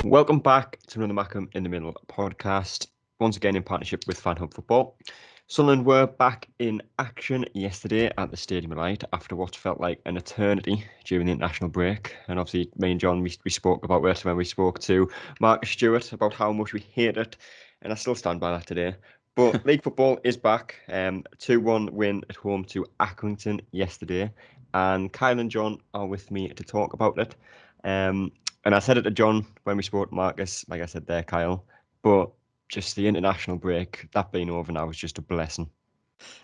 Welcome back to another Mackem in the Middle podcast, once again in partnership with Fan Hub Football. Sunderland were back in action yesterday at the Stadium of Light after what felt like an eternity during the international break. And obviously, me and John, we spoke about it when we spoke to Marcus Stewart about how much we hate it, and I still stand by that today. But league football is back. 2-1 win at home to Accrington yesterday, and Kyle and John are with me to talk about it. And I said it to John when we spoke to Marcus, like I said there, Kyle, but just the international break, that being over now, is just a blessing.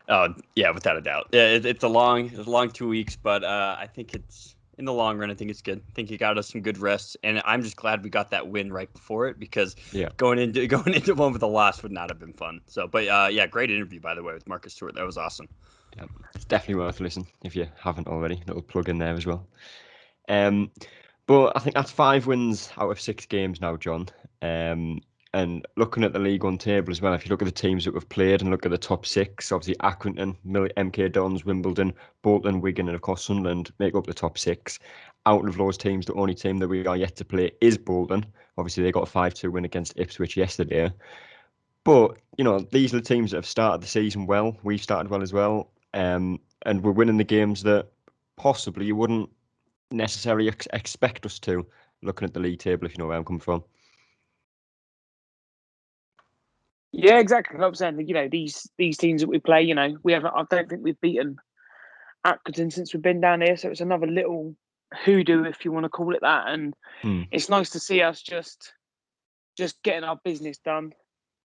Oh, yeah, without a doubt. Yeah, it's a long 2 weeks, but I think it's, in the long run, I think it's good. I think it got us some good rest, and I'm just glad we got that win right before it, because going into one with a loss would not have been fun. So, but yeah, great interview, by the way, with Marcus Stewart. That was awesome. Yeah, it's definitely worth listening if you haven't already. Little plug in there as well. But I think that's 5 wins out of 6 games now, John. And looking at the League One table as well, if you look at the teams that we've played and look at the top 6, obviously Accrington, MK Dons, Wimbledon, Bolton, Wigan, and of course Sunderland make up the top 6. Out of those teams, the only team that we are yet to play is Bolton. Obviously, they got a 5-2 win against Ipswich yesterday. But, you know, these are the teams that have started the season well. We've started well as well. And we're winning the games that possibly you wouldn't necessarily expect us to, looking at the league table, if you know where I'm coming from. Yeah, exactly. Like I'm saying, you know, these teams that we play, you know, we haven't. I don't think we've beaten Accrington since we've been down here, so it's another little hoodoo, if you want to call it that. And it's nice to see us just getting our business done.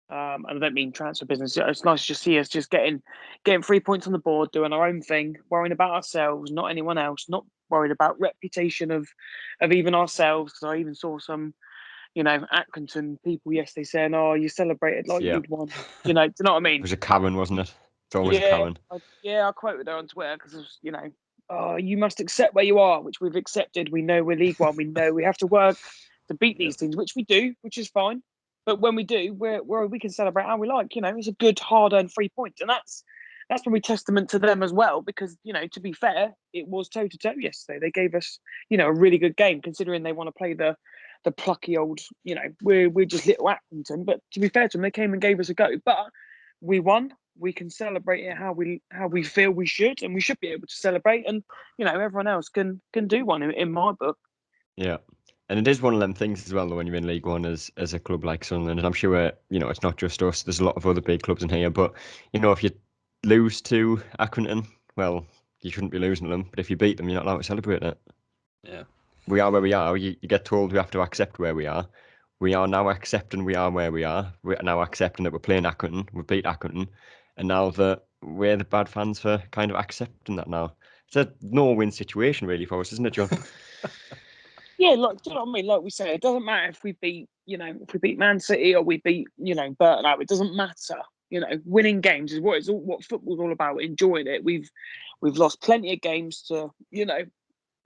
And I don't mean transfer business. It's nice to see us just getting 3 points on the board, doing our own thing, worrying about ourselves, not anyone else, not worried about reputation of even ourselves. Because I even saw some, you know, Accrington people yesterday saying, "Oh, you celebrated like you'd won." You know, do you know what I mean? It was a Karen, wasn't it? It's always a Karen. I quoted her on Twitter because, you know, "Oh, you must accept where you are," which we've accepted. We know we're League One. We know we have to work to beat these teams, which we do, which is fine. But when we do, we can celebrate how we like. You know, it's a good, hard-earned 3 points, and that's probably testament to them as well. Because, you know, to be fair, it was toe-to-toe yesterday. They gave us, you know, a really good game, considering they want to play the plucky old, you know, we're just little Accrington. But to be fair to them, they came and gave us a go. But we won. We can celebrate it how we feel we should, and we should be able to celebrate. And, you know, everyone else can do one in my book. Yeah. And it is one of them things as well, though, when you're in League One as a club like Sunderland. And I'm sure, you know, it's not just us. There's a lot of other big clubs in here. But, you know, if you lose to Accrington, well, you shouldn't be losing to them. But if you beat them, you're not allowed to celebrate it. Yeah. We are where we are. You get told we have to accept where we are. We are now accepting we are where we are. We're now accepting that we're playing Accrington. We beat Accrington. And now that we're the bad fans for kind of accepting that now. It's a no-win situation, really, for us, isn't it, John? Yeah, like, do you know what I mean? Like we say, it doesn't matter if we beat, you know, if we beat Man City or we beat, you know, Burton out. It doesn't matter. You know, winning games is what football's all about. Enjoying it. We've lost plenty of games to, you know,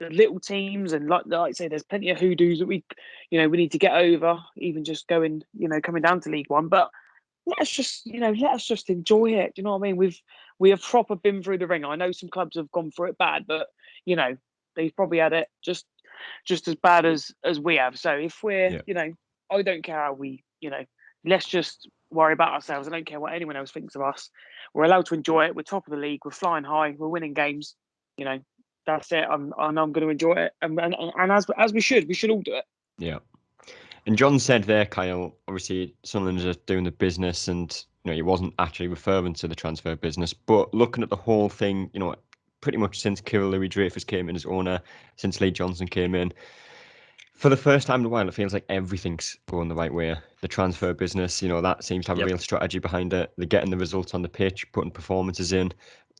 the little teams, and like I say, there's plenty of hoodoos that we need to get over. Even just going, you know, coming down to League One, but let us just enjoy it. Do you know what I mean? We have proper been through the ring. I know some clubs have gone through it bad, but, you know, they've probably had it just as bad as we have. So if we're, you know, I don't care how we, you know, let's just worry about ourselves. I don't care what anyone else thinks of us. We're allowed to enjoy it. We're top of the league. We're flying high. We're winning games. You know, that's it. I'm going to enjoy it. And as we should all do it. Yeah. And John said there, Kyle, obviously Sunderland is doing the business, and, you know, he wasn't actually referring to the transfer business, but looking at the whole thing, you know, pretty much since Kirill Louis-Dreyfus came in as owner, since Lee Johnson came in, for the first time in a while, it feels like everything's going the right way. The transfer business, you know, that seems to have a real strategy behind it. They're getting the results on the pitch, putting performances in.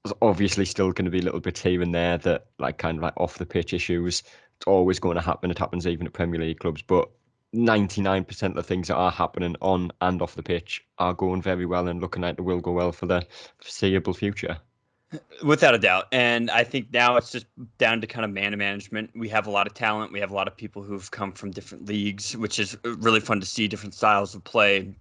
There's obviously still going to be little bits here and there that, like, kind of like off the pitch issues. It's always going to happen. It happens even at Premier League clubs, but 99% of the things that are happening on and off the pitch are going very well and looking like they will go well for the foreseeable future. Without a doubt. And I think now it's just down to kind of man management. We have a lot of talent. We have a lot of people who've come from different leagues, which is really fun to see, different styles of play.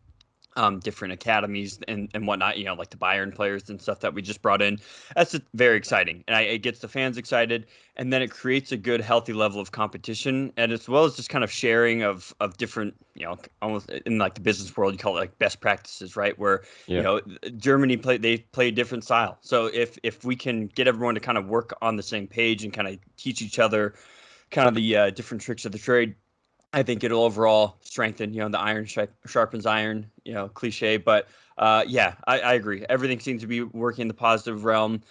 different academies and whatnot, like the Bayern players and stuff that we just brought in. That's just very exciting. And it gets the fans excited. And then it creates a good, healthy level of competition. And as well as just kind of sharing of different, almost in like the business world, you call it like best practices, right? Where, Germany they play a different style. So if we can get everyone to kind of work on the same page and kind of teach each other kind of the different tricks of the trade, I think it'll overall strengthen, the iron sharpens iron, cliche. But I agree. Everything seems to be working in the positive realm,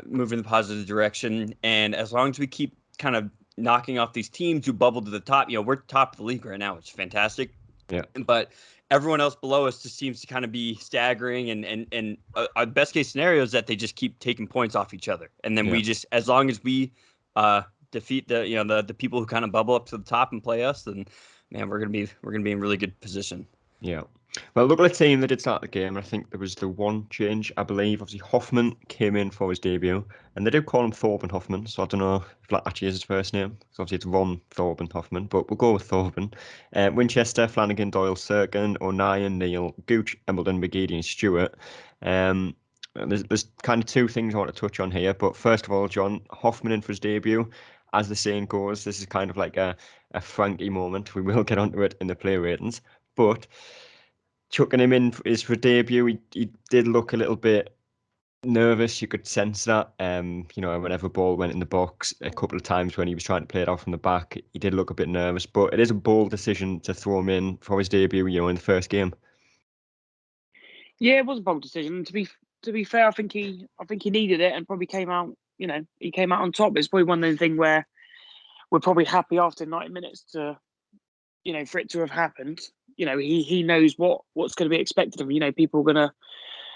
moving in the positive direction. And as long as we keep kind of knocking off these teams who bubble to the top, we're top of the league right now. It's fantastic. Yeah. But everyone else below us just seems to kind of be staggering. And our best case scenario is that they just keep taking points off each other. And then we just, as long as we defeat the people who kind of bubble up to the top and play us, then man, we're gonna be in really good position. Yeah. Well, look at the team that did start the game. I think there was the one change, I believe. Obviously, Hoffman came in for his debut, and they do call him Thorben Hoffman, so I don't know if that actually is his first name. So obviously it's Ron Thorben Hoffman, but we'll go with Thorben. Winchester, Flanagan, Doyle, Serkin, O'Nien, Neil, Gooch, Embledon, McGeady, and Stewart. There's kind of two things I want to touch on here, but first of all, John, Hoffman in for his debut. As the saying goes, this is kind of like a Frankie moment. We will get onto it in the play ratings, but chucking him in is for debut. He did look a little bit nervous. You could sense that. Whenever ball went in the box, a couple of times when he was trying to play it out from the back, he did look a bit nervous. But it is a bold decision to throw him in for his debut, in the first game. Yeah, it was a bold decision. To be fair, I think he needed it and probably came out. He came out on top. It's probably one of the things where we're probably happy after 90 minutes to, for it to have happened. He knows what's going to be expected of him. People are going to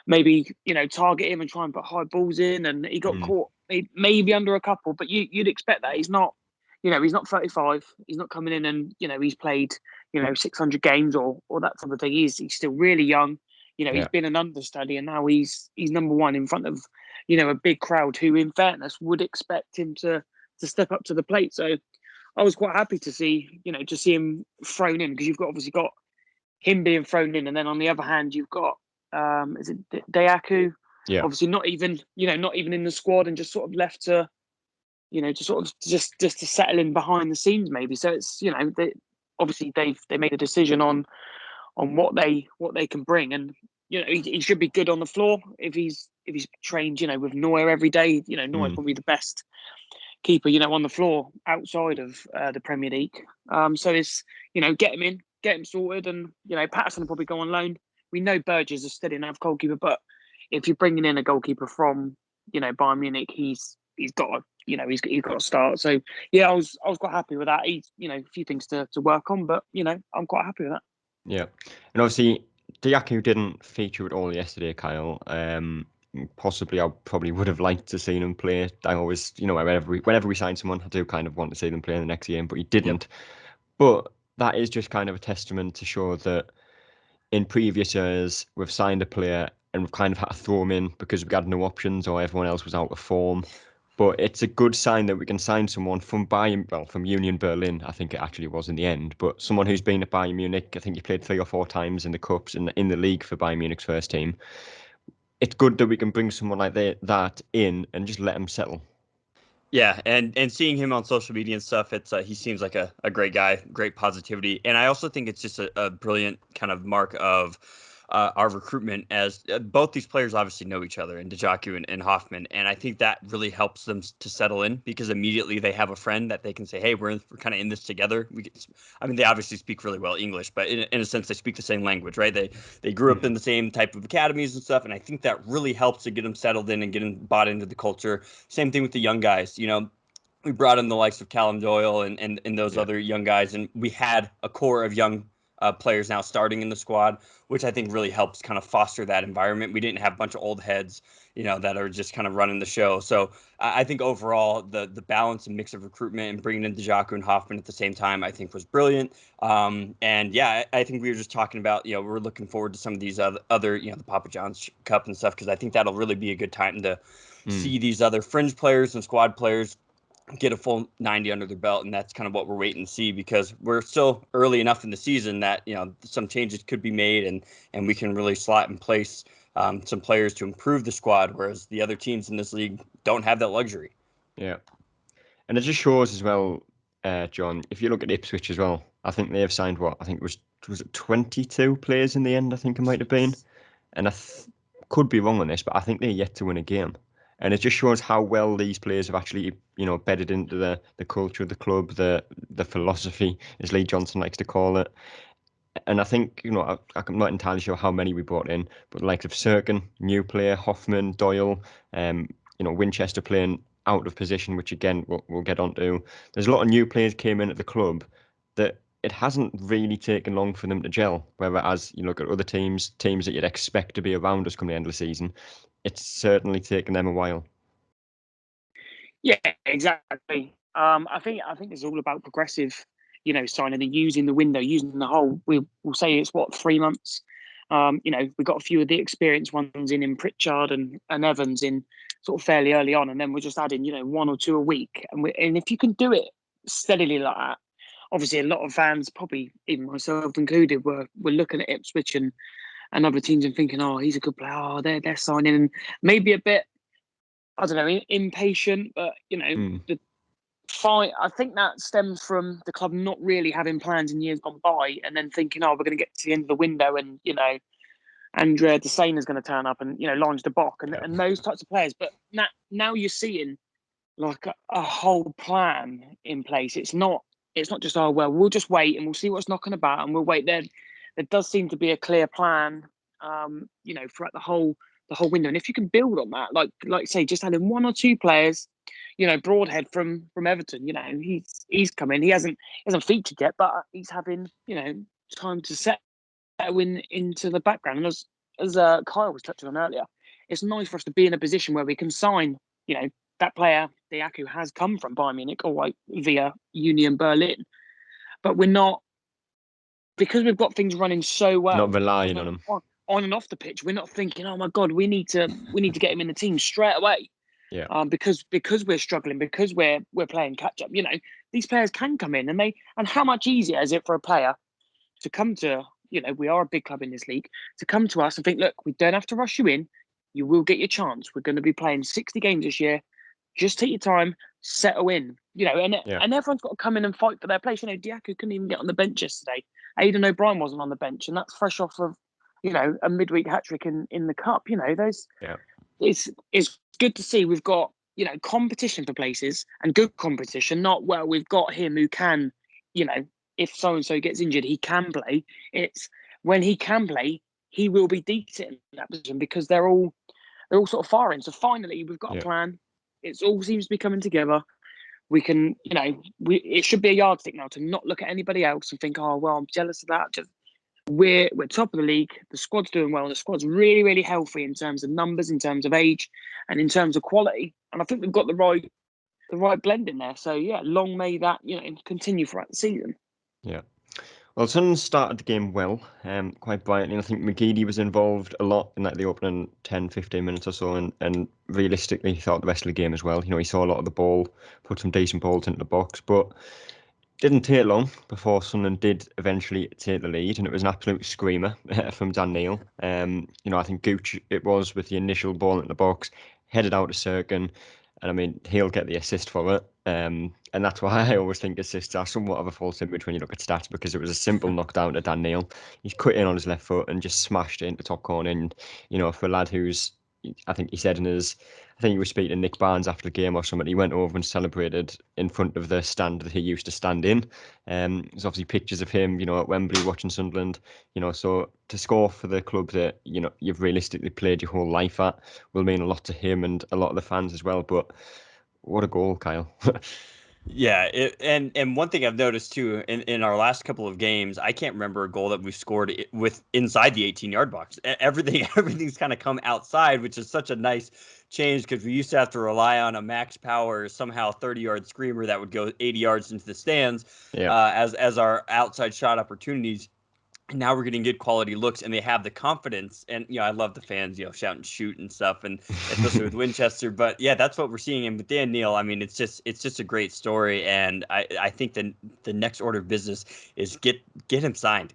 maybe, target him and try and put high balls in. And he got caught maybe under a couple, but you'd expect that. He's not, he's not 35. He's not coming in and, he's played, 600 games or that type of thing. He's still really young. He's been an understudy and now he's number one in front of, a big crowd who, in fairness, would expect him to step up to the plate. So I was quite happy to see him thrown in, because you've obviously got him being thrown in, and then on the other hand you've got is it Dayaku? Yeah. Obviously not even in the squad and just sort of left to just to settle in behind the scenes maybe. So it's they made a decision on what they can bring, and he should be good on the floor if he's trained with Neuer every day. Neuer's probably the best keeper on the floor outside of the Premier League. So it's get him in, get him sorted, and Patterson will probably go on loan. We know Burgess is a steady enough goalkeeper, but if you're bringing in a goalkeeper from Bayern Munich, he's got to start. So yeah, I was quite happy with that. He's a few things to work on, but I'm quite happy with that. Yeah, and obviously Dayaku didn't feature at all yesterday, Kyle. Possibly, I probably would have liked to see him play. I always, whenever we sign someone, I do kind of want to see them play in the next game, but he didn't. Yep. But that is just kind of a testament to show that in previous years we've signed a player and we've kind of had to throw him in because we had no options or everyone else was out of form. But it's a good sign that we can sign someone from Union Berlin, I think it actually was in the end, but someone who's been at Bayern Munich. I think he played 3 or 4 times in the Cups and in the league for Bayern Munich's first team. It's good that we can bring someone like that in and just let him settle. Yeah, and seeing him on social media and stuff, it's he seems like a great guy, great positivity. And I also think it's just a brilliant kind of mark of our recruitment, as both these players obviously know each other, and Dajaku and Hoffman. And I think that really helps them to settle in, because immediately they have a friend that they can say, hey, we're kind of in this together. They obviously speak really well English, but in a sense, they speak the same language, right? They grew up in the same type of academies and stuff. And I think that really helps to get them settled in and get them bought into the culture. Same thing with the young guys. We brought in the likes of Callum Doyle and those other young guys, and we had a core of young players now starting in the squad, which I think really helps kind of foster that environment. We didn't have a bunch of old heads, that are just kind of running the show. So I think overall the balance and mix of recruitment and bringing in Dajaku and Hoffman at the same time, I think was brilliant. And yeah, I think we were just talking about, we're looking forward to some of these other, the Papa John's Cup and stuff, because I think that'll really be a good time to see these other fringe players and squad players get a full 90 under their belt, and that's kind of what we're waiting to see, because we're still early enough in the season that some changes could be made, and we can really slot in place some players to improve the squad, whereas the other teams in this league don't have that luxury. Yeah, and it just shows as well, John. If you look at Ipswich as well, I think they have signed I think it was it 22 players in the end. I think it might have been, and I could be wrong on this, but I think they're yet to win a game. And it just shows how well these players have actually, bedded into the culture of the club, the philosophy, as Lee Johnson likes to call it. And I think, I'm not entirely sure how many we brought in, but the likes of Serkin, new player, Hoffman, Doyle, Winchester playing out of position, which again we'll get onto. There's a lot of new players came in at the club that it hasn't really taken long for them to gel. Whereas you look at other teams that you'd expect to be around us come the end of the season, it's certainly taken them a while. Yeah, exactly. I think it's all about progressive, signing and using the window, using the whole. We'll say it's 3 months. We got a few of the experienced ones in Pritchard and Evans in sort of fairly early on, and then we're just adding, 1 or 2 a week. And if you can do it steadily like that, obviously a lot of fans, probably even myself included, were looking at Ipswich and other teams and thinking, oh, he's a good player. Oh, they're signing, and maybe a bit, I don't know, impatient, but the fight. I think that stems from the club not really having plans in years gone by, and then thinking, oh, we're going to get to the end of the window, and Andrea Desane is going to turn up, and Lawrence de Bock, and those types of players. But now you're seeing like a whole plan in place. It's not just, oh well, we'll just wait and we'll see what's knocking about, and we'll wait. There does seem to be a clear plan, throughout the whole window. And if you can build on that, like say, just adding 1 or 2 players, Broadhead from Everton, he's come in. He hasn't featured yet, but he's having time to settle into the background. And as Kyle was touching on earlier, it's nice for us to be in a position where we can sign, that player, Diaku, has come from Bayern Munich or via Union Berlin, but we're not, because we've got things running so well. Not relying on them on and off the pitch. We're not thinking, oh my God, we need to get him in the team straight away. Yeah. Because we're struggling, because we're playing catch up. These players can come in, and how much easier is it for a player to come to, we are a big club in this league, to come to us and think, look, we don't have to rush you in. You will get your chance. We're going to be playing 60 games this year. Just take your time, settle in. And everyone's got to come in and fight for their place. Diaku couldn't even get on the bench yesterday. Aidan O'Brien wasn't on the bench, and that's fresh off of, a midweek hat trick in the cup. It's good to see we've got, competition for places, and good competition. Not, well, we've got him who can, if so and so gets injured, he can play. It's when he can play, he will be decent in that position, because they're all sort of firing. So finally, we've got a plan. It all seems to be coming together. We can, it should be a yardstick now to not look at anybody else and think, oh well, I'm jealous of that. Just we're top of the league. The squad's doing well. The squad's really, really healthy in terms of numbers, in terms of age, and in terms of quality. And I think we've got the right blend in there. So yeah, long may that continue throughout the season. Yeah. Well, Sunderland started the game well, quite brightly. I think McGeady was involved a lot in the opening 10, 15 minutes or so, and realistically thought the rest of the game as well. He saw a lot of the ball, put some decent balls into the box, but didn't take long before Sunderland did eventually take the lead, and it was an absolute screamer from Dan Neil. I think Gooch, it was, with the initial ball in the box, headed out to Serkin, and I mean, he'll get the assist for it. And that's why I always think assists are somewhat of a false image when you look at stats, because it was a simple knockdown to Dan Neil. He's cut in on his left foot and just smashed it into top corner. And, for a lad who's, I think he said I think he was speaking to Nick Barnes after the game or something, he went over and celebrated in front of the stand that he used to stand in. There's obviously pictures of him, at Wembley watching Sunderland, so to score for the club that, you've realistically played your whole life at will mean a lot to him and a lot of the fans as well. But what a goal, Kyle. Yeah, and one thing I've noticed too in our last couple of games, I can't remember a goal that we've scored with inside the 18-yard box. Everything's kind of come outside, which is such a nice change, because we used to have to rely on a max power, somehow 30-yard screamer that would go 80 yards into the stands as our outside shot opportunities. And now we're getting good quality looks, and they have the confidence. And I love the fans, shout and shoot and stuff, and especially with Winchester. But yeah, that's what we're seeing. And with Dan Neil, I mean, it's just a great story. And I think the next order of business is get him signed,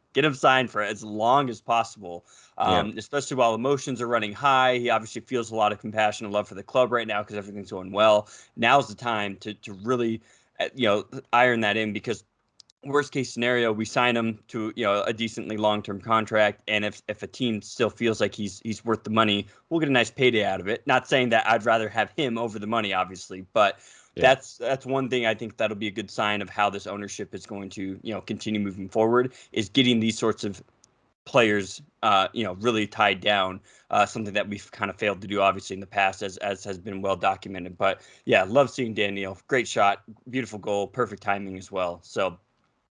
for as long as possible. Especially while emotions are running high. He obviously feels a lot of compassion and love for the club right now because everything's going well. Now's the time to really, iron that in, because worst case scenario, we sign him to a decently long-term contract, and if a team still feels like he's worth the money, we'll get a nice payday out of it. Not saying that I'd rather have him over the money, obviously, but that's one thing I think that'll be a good sign of how this ownership is going to continue moving forward, is getting these sorts of players really tied down, something that we've kind of failed to do obviously in the past, as has been well documented. But yeah, love seeing Dan Neil. Great shot, beautiful goal, perfect timing as well. So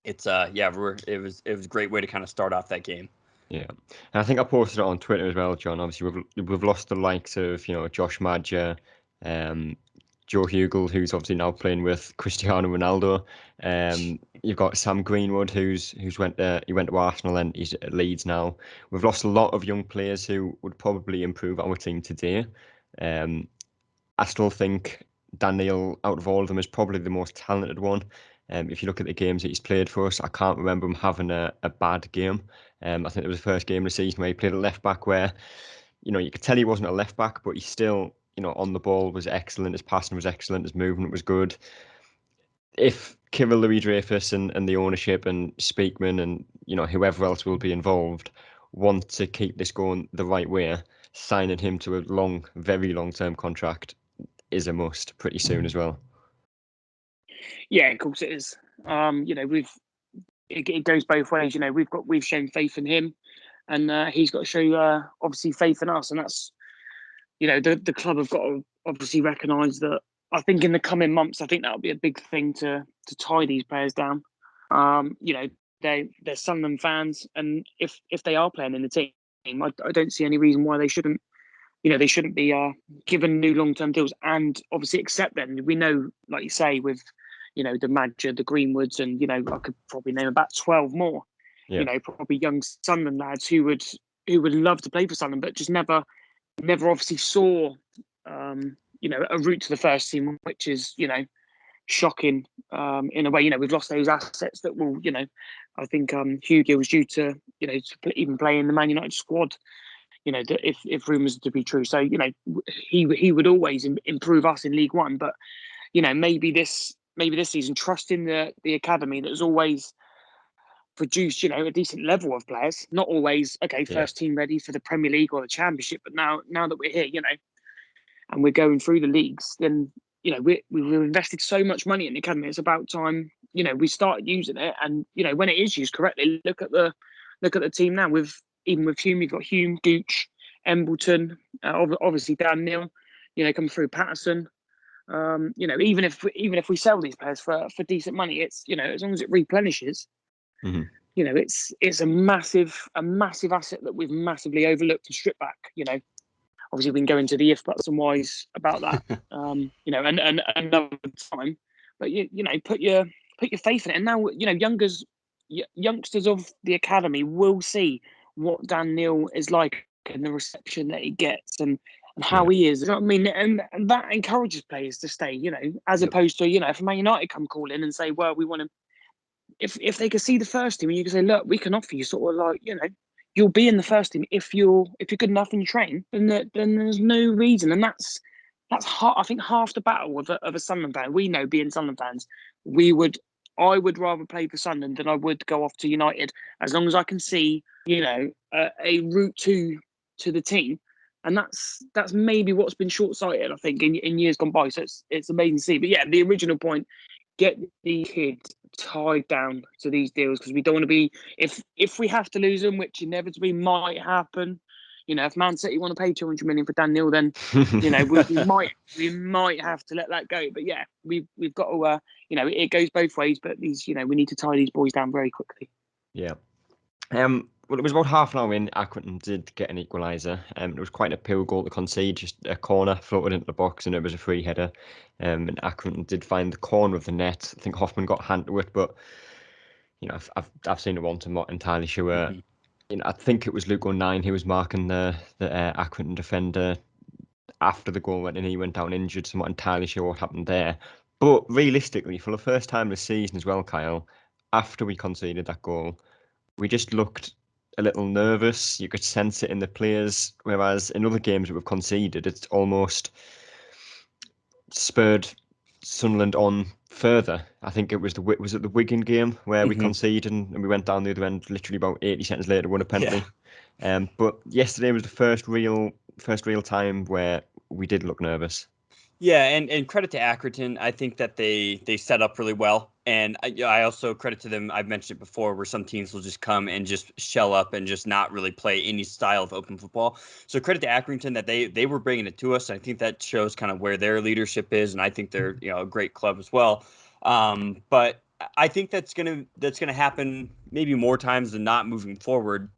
it's it was a great way to kind of start off that game. Yeah, and I think I posted it on Twitter as well, John. Obviously, we've lost the likes of Josh Madger, Joe Hugel, who's obviously now playing with Cristiano Ronaldo. You've got Sam Greenwood, he went to Arsenal and he's at Leeds now. We've lost a lot of young players who would probably improve our team today. I still think Dan Neil, out of all of them, is probably the most talented one. If you look at the games that he's played for us, I can't remember him having a bad game. I think it was the first game of the season where he played a left back where, you could tell he wasn't a left back, but he still, on the ball was excellent. His passing was excellent. His movement was good. If Kirill Louis-Dreyfus and the ownership and Speakman and, whoever else will be involved want to keep this going the right way, signing him to a very long-term contract is a must pretty soon as well. Yeah, of course it is. It goes both ways. We've shown faith in him, and he's got to show obviously faith in us, and that's the club have got to obviously recognise that. I think in the coming months, I think that'll be a big thing to tie these players down. They're Sunderland fans, and if they are playing in the team, I don't see any reason why they shouldn't. They shouldn't be given new long-term deals, and obviously accept them. We know, like you say, with the Madger, the Greenwoods, and I could probably name about 12 more. Yeah. Probably young Sunderland lads who would love to play for Sunderland, but just never obviously saw a route to the first team, which is shocking in a way. We've lost those assets that will I think Hugo was due to even play in the Man United squad. If rumours are to be true, so he would always improve us in League One, but maybe this season, trusting the academy that has always produced a decent level of players, not always first team ready for the Premier League or the Championship, but now that we're here, and we're going through the leagues, then we've invested so much money in the academy. It's about time we started using it, and when it is used correctly, look at the team now. Even with Hume, you've got Hume, Gooch, Embleton, obviously Dan Neil, coming through Patterson. Even if we sell these players for decent money, it's as long as it replenishes, it's a massive asset that we've massively overlooked and stripped back. Obviously we can go into the if buts and whys about that, and another time. But put your faith in it, and now youngsters of the academy will see what Dan Neil is like and the reception that he gets and how he is. You know what I mean? And that encourages players to stay, as opposed to, if Man United come call in and say, well, we want to, if they can see the first team and you can say, look, we can offer you sort of like, you'll be in the first team if you're good enough and you train, then there's no reason. And that's I think half the battle of a Sunderland fan. We know, being Sunderland fans, I would rather play for Sunderland than I would go off to United, as long as I can see, a route to the team. And that's maybe what's been short-sighted, I think, in years gone by. So it's amazing to see. But yeah, the original point, get the kids tied down to these deals, because we don't want to be, if we have to lose them, which inevitably might happen. If Man City want to pay 200 million for Dan Neil, then we might have to let that go. But yeah, we've got to it goes both ways. But these we need to tie these boys down very quickly. Yeah. Well, it was about half an hour in. Accrington did get an equaliser. It was quite a poor goal to concede, just a corner floated into the box, and it was a free header. And Accrington did find the corner of the net. I think Hoffman got a hand to it, but I've seen it once. I'm not entirely sure I think it was Luke 09 who was marking the Accrington defender after the goal went in. He went down injured, so I'm not entirely sure what happened there. But realistically, for the first time this season as well, Kyle, after we conceded that goal, we just looked a little nervous. You could sense it in the players. Whereas in other games that we've conceded, it's almost spurred Sunderland on further. I think it was the Wigan game where we conceded and we went down the other end literally about 80 seconds later, won a penalty. Yeah. But yesterday was the first real time where we did look nervous. Yeah, and credit to Accrington. I think that they set up really well. And I also credit to them, I've mentioned it before, where some teams will just come and just shell up and just not really play any style of open football. So credit to Accrington that they were bringing it to us. And I think that shows kind of where their leadership is. And I think they're a great club as well. But I think that's gonna happen maybe more times than not moving forward.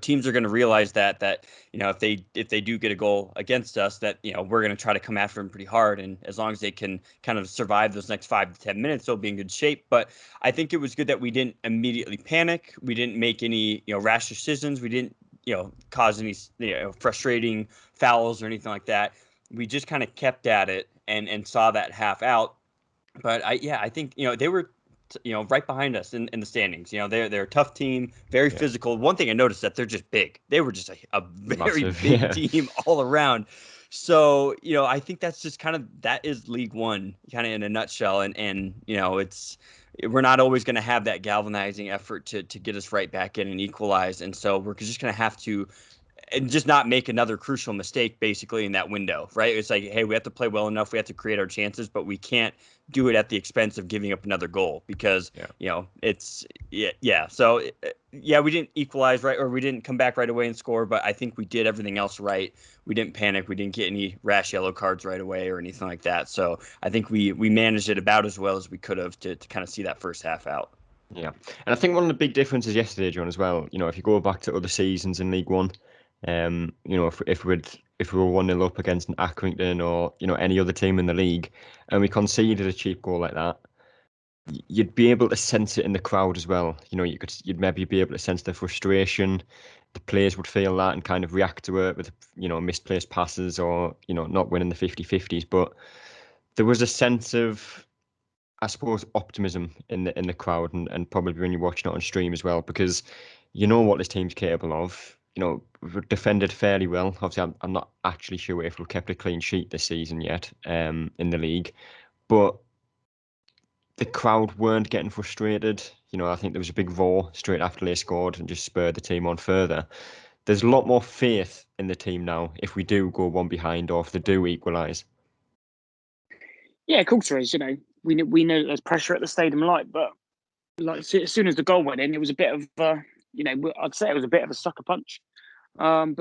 Teams are going to realize that if they do get a goal against us, that we're going to try to come after them pretty hard, and as long as they can kind of survive those next 5 to 10 minutes, they'll be in good shape. But I think it was good that we didn't immediately panic. We didn't make any rash decisions. We didn't cause any frustrating fouls or anything like that. We just kind of kept at it and saw that half out. But I think they were right behind us in the standings. They're a tough team, very physical. One thing I noticed that they're just big. They were just a very massive, big team all around. So, I think that's just that is League One kind of in a nutshell. And we're not always going to have that galvanizing effort to get us right back in and equalize. And so we're just going to have to and just not make another crucial mistake basically in that window, right? It's like, hey, we have to play well enough. We have to create our chances, but we can't do it at the expense of giving up another goal because, it's. So, we didn't equalize, right? Or we didn't come back right away and score, but I think we did everything else right. We didn't panic. We didn't get any rash yellow cards right away or anything like that. So I think we managed it about as well as we could have to kind of see that first half out. Yeah. And I think one of the big differences yesterday, John, as well, if you go back to other seasons in League One, if we were 1-0 up against an Accrington or any other team in the league, and we conceded a cheap goal like that, you'd be able to sense it in the crowd as well. You'd maybe be able to sense the frustration. The players would feel that and kind of react to it with misplaced passes or not winning the 50-50s. But there was a sense of, I suppose, optimism in the crowd and probably when you're watching it on stream as well, because what this team's capable of. We've defended fairly well. Obviously, I'm not actually sure if we've kept a clean sheet this season yet in the league, but the crowd weren't getting frustrated. I think there was a big roar straight after they scored and just spurred the team on further. There's a lot more faith in the team now if we do go one behind or if they do equalise. Yeah, of course there is. We know that there's pressure at the Stadium Light, but as soon as the goal went in, it was a bit of I'd say it was a bit of a sucker punch. But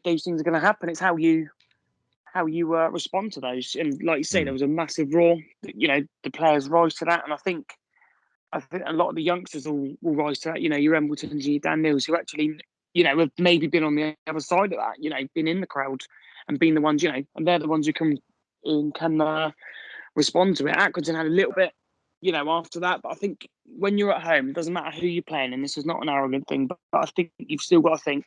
those things are going to happen. It's how you respond to those. And like you say, there was a massive roar. The players rise to that, and I think a lot of the youngsters will rise to that. Your Embletons, your Dan Neils, who actually have maybe been on the other side of that. Been in the crowd and been the ones and they're the ones who can respond to it. Accrington had a little bit. After that, but I think when you're at home, it doesn't matter who you're playing, and this is not an arrogant thing, but I think you've still got to think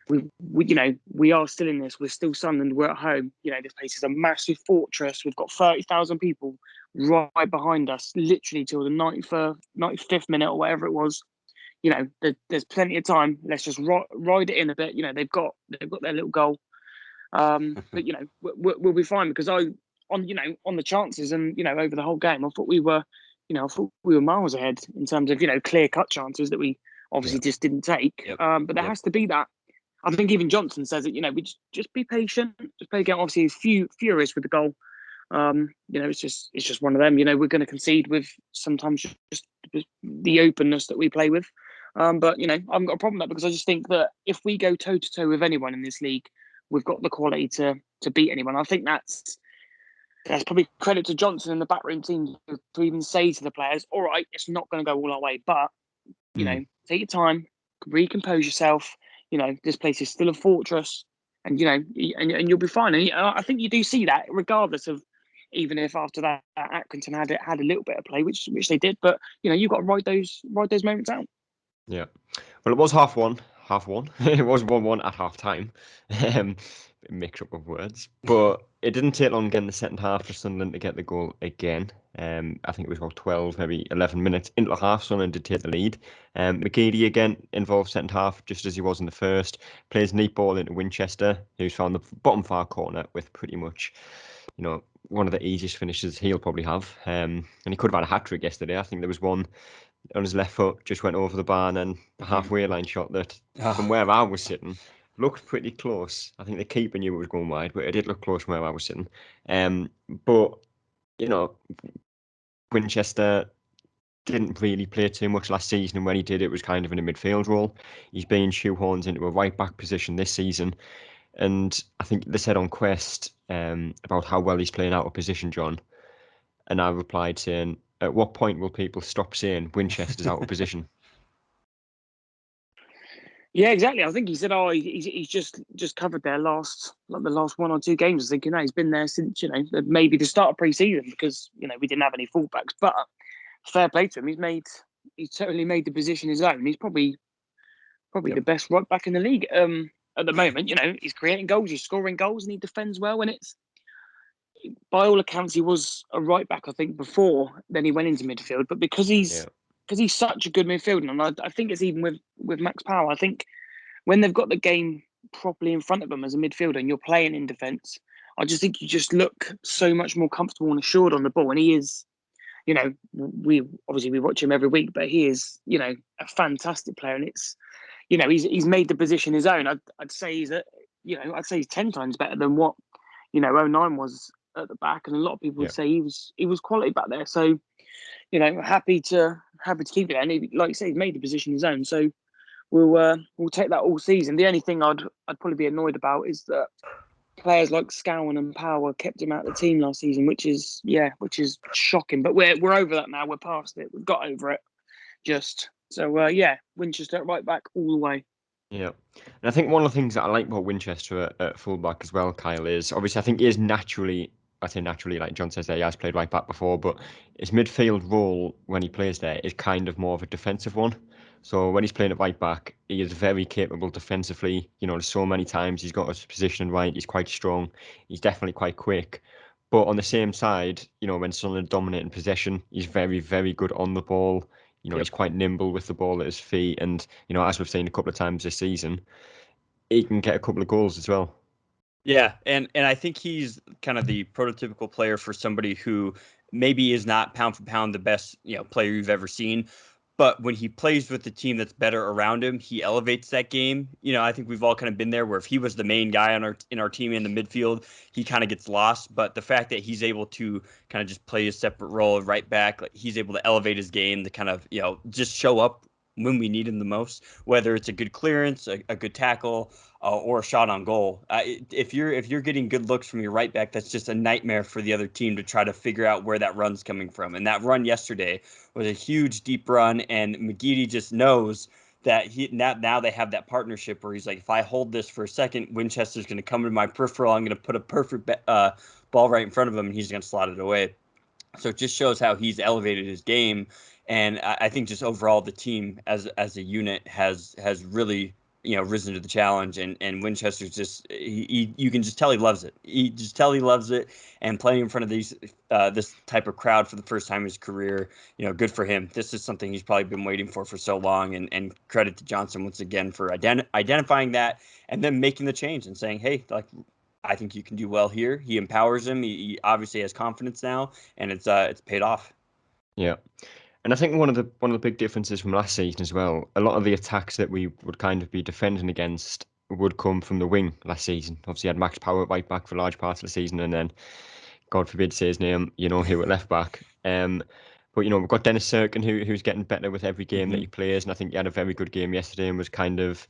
we are still in this. We're still Sunderland. We're at home. This place is a massive fortress. We've got 30,000 people right behind us, literally till the 95th minute or whatever it was. There's plenty of time. Let's just ride it in a bit. They've got their little goal, but we'll be fine because on the chances and over the whole game, I thought we were miles ahead in terms of clear cut chances that we obviously just didn't take. Yep. But there has to be that. I think even Johnson says it. We just be patient, just play again. Obviously, he's furious with the goal. It's just one of them. We're going to concede with sometimes just the openness that we play with. But I haven't got a problem with that because I just think that if we go toe to toe with anyone in this league, we've got the quality to beat anyone. I think that's probably credit to Johnson and the backroom team to even say to the players, all right, it's not going to go all our way, but, take your time, recompose yourself. This place is still a fortress and, and you'll be fine. And I think you do see that regardless of, even if after that Accrington had a little bit of play, which they did, but, you've got to ride those moments out. Yeah. Well, it was half one. It was 1-1 at half time. Mix up of words. But it didn't take long again the second half for Sunderland to get the goal again. I think it was about 12, maybe 11 minutes into the half. Sunderland did take the lead. McGeady again involved second half, just as he was in the first. Plays neat ball into Winchester, who's found the bottom far corner with pretty much, one of the easiest finishes he'll probably have. And he could have had a hat-trick yesterday. I think there was one on his left foot, just went over the bar, and the halfway line shot that, from where I was sitting, looked pretty close. I think the keeper knew it was going wide, but it did look close from where I was sitting. But, Winchester didn't really play too much last season, and when he did, it was kind of in a midfield role. He's being shoehorned into a right-back position this season, and I think they said on Quest about how well he's playing out of position, John, and I replied saying, at what point will people stop saying Winchester's out of position? Yeah, exactly. I think he said, he's just covered the last 1 or 2 games. I think, he's been there since, maybe the start of pre-season, because, we didn't have any fullbacks. But fair play to him. He's totally made the position his own. He's probably the best right back in the league at the moment. He's creating goals, he's scoring goals, and he defends well. And it's, by all accounts, he was a right back, I think, before then he went into midfield. But because he's such a good midfielder, and I think it's even with Max Power, I think when they've got the game properly in front of them as a midfielder and you're playing in defence, I just think you just look so much more comfortable and assured on the ball. And he is, we watch him every week, but he is, a fantastic player. And it's, he's made the position his own. I'd say he's I'd say he's 10 times better than what 09 was at the back, and a lot of people would say he was quality back there. So, happy to keep it. And he, like you say, he's made the position his own. So we'll take that all season. The only thing I'd probably be annoyed about is that players like Scowen and Power kept him out of the team last season, which is shocking. But we're over that now. We're past it. We've got over it. Winchester at right back all the way. Yeah, and I think one of the things that I like about Winchester at fullback as well, Kyle, is obviously I think he is naturally, like John says there, he has played right back before, but his midfield role when he plays there is kind of more of a defensive one. So when he's playing at right back, he is very capable defensively. There's so many times he's got his position right. He's quite strong. He's definitely quite quick. But on the same side, when Sunderland dominating possession, he's very, very good on the ball. He's quite nimble with the ball at his feet. And, as we've seen a couple of times this season, he can get a couple of goals as well. Yeah, and I think he's kind of the prototypical player for somebody who maybe is not pound for pound the best, player you've ever seen. But when he plays with the team that's better around him, he elevates that game. I think we've all kind of been there where if he was the main guy in our team in the midfield, he kind of gets lost. But the fact that he's able to kind of just play a separate role right back, like he's able to elevate his game to kind of, just show up when we need him the most, whether it's a good clearance, a good tackle, or a shot on goal. If you're getting good looks from your right back, that's just a nightmare for the other team to try to figure out where that run's coming from. And that run yesterday was a huge deep run, and McGeady just knows that now they have that partnership where he's like, if I hold this for a second, Winchester's going to come to my peripheral. I'm going to put a perfect ball right in front of him, and he's going to slot it away. So it just shows how he's elevated his game. And I think just overall the team as a unit has really risen to the challenge, and Winchester's just you can just tell he loves it. He loves it, and playing in front of this type of crowd for the first time in his career, good for him. This is something he's probably been waiting for so long, and credit to Johnson once again for identifying that and then making the change and saying, hey, like, I think you can do well here. He empowers him. He obviously has confidence now, and it's paid off. Yeah. And I think one of the big differences from last season as well, a lot of the attacks that we would kind of be defending against would come from the wing last season. Obviously, had Max Power at right back for large parts of the season, and then, God forbid, say his name, who at left back. But we've got Dennis Serkin who's getting better with every game that he plays, and I think he had a very good game yesterday and was kind of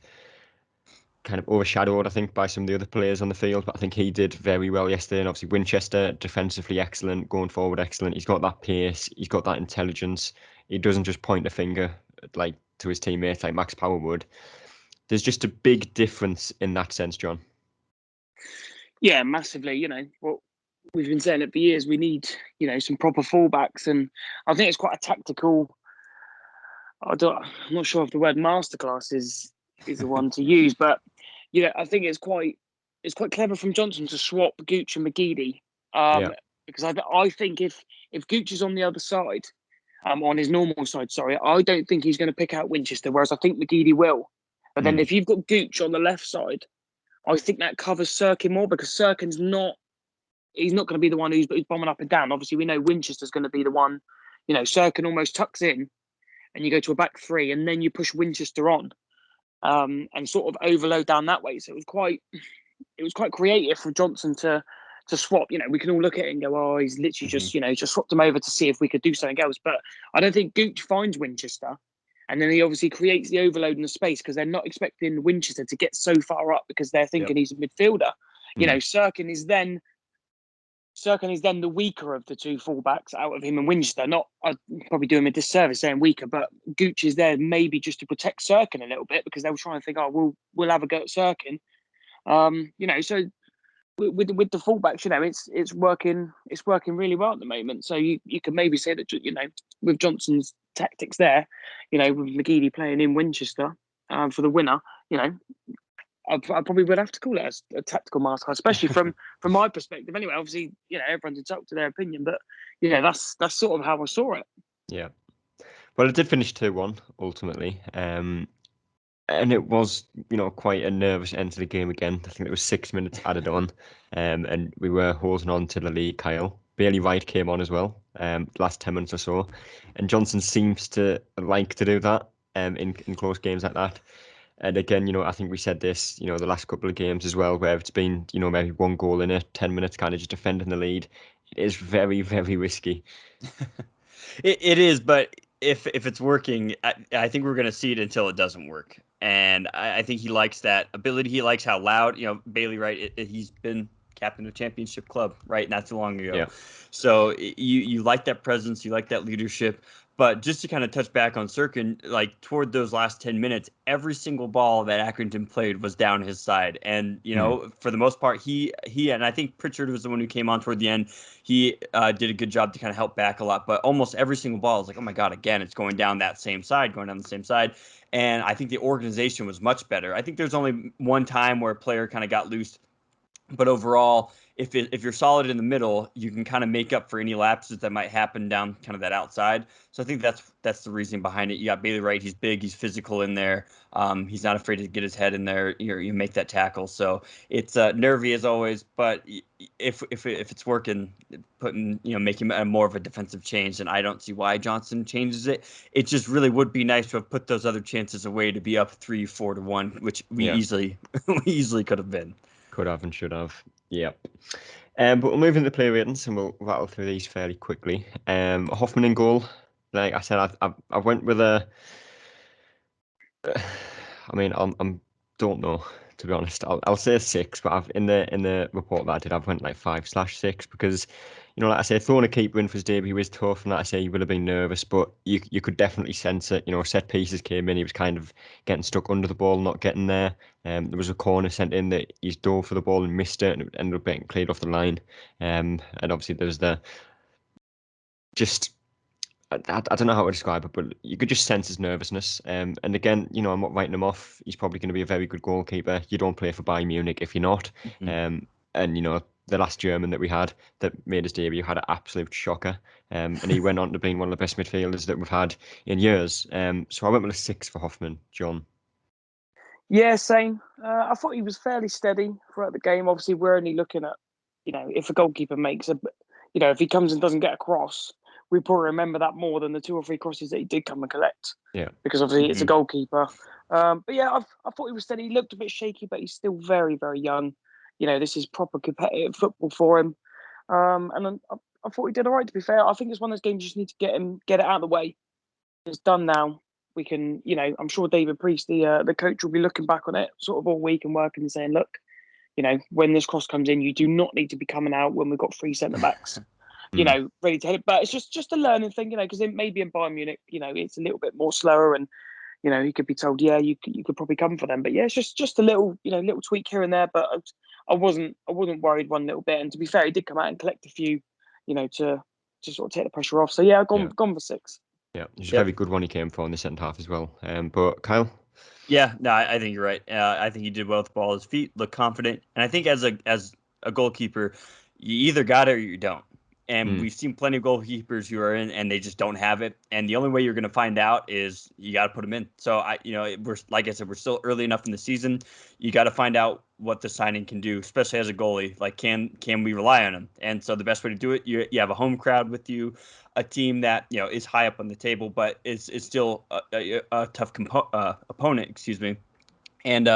overshadowed, I think, by some of the other players on the field. But I think he did very well yesterday. And obviously Winchester, defensively excellent, going forward excellent. He's got that pace, he's got that intelligence. He doesn't just point a finger like to his teammates like Max Power would. There's just a big difference in that sense, John. Yeah, massively. What we've been saying it for years, we need, some proper fullbacks. And I think it's quite a tactical I'm not sure if the word masterclass is the one to use, but I think it's quite clever from Johnson to swap Gooch and McGeady. Because I think if Gooch is on the other side, on his normal side, sorry, I don't think he's going to pick out Winchester, whereas I think McGeady will. But then if you've got Gooch on the left side, I think that covers Sirkin more, because Sirkin's not going to be the one who's bombing up and down. Obviously, we know Winchester's going to be the one. Sirkin almost tucks in, and you go to a back three, and then you push Winchester on, and sort of overload down that way. So it was quite creative for Johnson to swap. We can all look at it and go, oh, he's literally just swapped them over to see if we could do something else. But I don't think Gooch finds Winchester, and then he obviously creates the overload in the space, because they're not expecting Winchester to get so far up, because they're thinking he's a midfielder. Sirkin is then the weaker of the two fullbacks out of him and Winchester. I'd probably do him a disservice saying weaker, but Gooch is there maybe just to protect Sirkin a little bit, because they were trying to think, oh, we'll have a go at Sirkin. So with the fullbacks, it's working really well at the moment. So you can maybe say that, with Johnson's tactics there, with McGeady playing in Winchester for the winner, I probably would have to call it a tactical master, especially from my perspective. Anyway, obviously, everyone's entitled to their opinion, but that's sort of how I saw it. Yeah. Well, it did finish 2-1 ultimately. And it was, quite a nervous end to the game again. I think it was 6 minutes added on, and we were holding on to the lead, Kyle. Bailey Wright came on as well, last 10 minutes or so. And Johnson seems to like to do that in close games like that. And again, I think we said this, the last couple of games as well, where it's been, maybe one goal in it, 10 minutes kind of just defending the lead. It is very, very risky. It is, but if it's working, I think we're going to see it until it doesn't work. And I think he likes that ability. He likes how loud, Bailey Wright, he's been captain of a championship club, right? Not too long ago. Yeah. So you like that presence, you like that leadership. But just to kind of touch back on Sirkin, like toward those last 10 minutes, every single ball that Accrington played was down his side. And, for the most part, he and I think Pritchard was the one who came on toward the end. He did a good job to kind of help back a lot. But almost every single ball is like, oh, my God, again, it's going down that same side, going down the same side. And I think the organization was much better. I think there's only one time where a player kind of got loose. But overall, if you're solid in the middle, you can kind of make up for any lapses that might happen down kind of that outside. So I think that's the reason behind it. You got Bailey Wright. He's big. He's physical in there. He's not afraid to get his head in there. You make that tackle. So it's nervy as always. But if it's working, making more of a defensive change, then I don't see why Johnson changes it. It just really would be nice to have put those other chances away to be up 3-4-1, which we easily could have been. Could have and should have. Yep. But we'll move into player ratings and we'll rattle through these fairly quickly. Hoffman in goal. Like I said, I went with a. I mean, I'm don't know, to be honest. I'll say 6, but I've in the report that I did, I've went like 5/6 because, like I say, throwing a keeper in for his debut was tough, and like I say, he would have been nervous, but you could definitely sense it. Set pieces came in, he was kind of getting stuck under the ball, not getting there. There was a corner sent in that he's dove for the ball and missed it, and it ended up getting cleared off the line. And obviously there's the just. I don't know how to describe it, but you could just sense his nervousness. And again, I'm not writing him off. He's probably going to be a very good goalkeeper. You don't play for Bayern Munich if you're not. And the last German that we had that made his debut had an absolute shocker. And he went on to being one of the best midfielders that we've had in years. So I went with a 6 for Hoffman. John? Yeah, same. I thought he was fairly steady throughout the game. Obviously, we're only looking at, if a goalkeeper makes if he comes and doesn't get a cross, we probably remember that more than the 2 or 3 crosses that he did come and collect. Yeah. Because obviously it's a goalkeeper. But yeah, I thought he was steady. He looked a bit shaky, but he's still very, very young. This is proper competitive football for him. And I thought he did all right, to be fair. I think it's one of those games you just need to get it out of the way. It's done now. We can, I'm sure David Priest, the coach, will be looking back on it sort of all week and working and saying, look, when this cross comes in, you do not need to be coming out when we've got 3 centre-backs. Ready to hit it. But it's just a learning thing, because it maybe in Bayern Munich, it's a little bit more slower and, he could be told, yeah, you could probably come for them. But yeah, it's just a little, little tweak here and there. But I wasn't worried one little bit. And to be fair, he did come out and collect a few, to sort of take the pressure off. So yeah, I've gone for 6. Yeah, it's a very good one he came for in the second half as well. But Kyle? Yeah, no, I think you're right. I think he did well with the ball at his feet, looked confident. And I think as a goalkeeper, you either got it or you don't. And we've seen plenty of goalkeepers who are in and they just don't have it. And the only way you're going to find out is you got to put them in. So we're, like I said, we're still early enough in the season. You got to find out what the signing can do, especially as a goalie. Like, can we rely on him? And so the best way to do it, you have a home crowd with you, a team that is high up on the table, but is still a tough opponent. Excuse me. And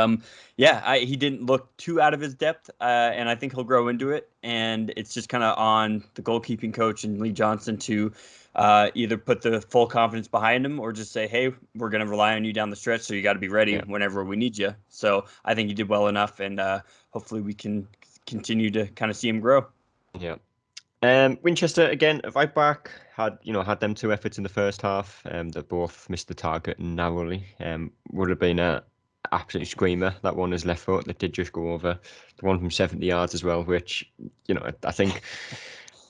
he didn't look too out of his depth, and I think he'll grow into it. And it's just kind of on the goalkeeping coach and Lee Johnson to either put the full confidence behind him or just say, hey, we're going to rely on you down the stretch, so you got to be ready whenever we need you. So I think he did well enough, and hopefully we can continue to kind of see him grow. Yeah. Winchester again at right back had them 2 efforts in the first half. They both missed the target narrowly. Would have been a absolute screamer, that one is left foot that did just go over, the one from 70 yards as well, which I think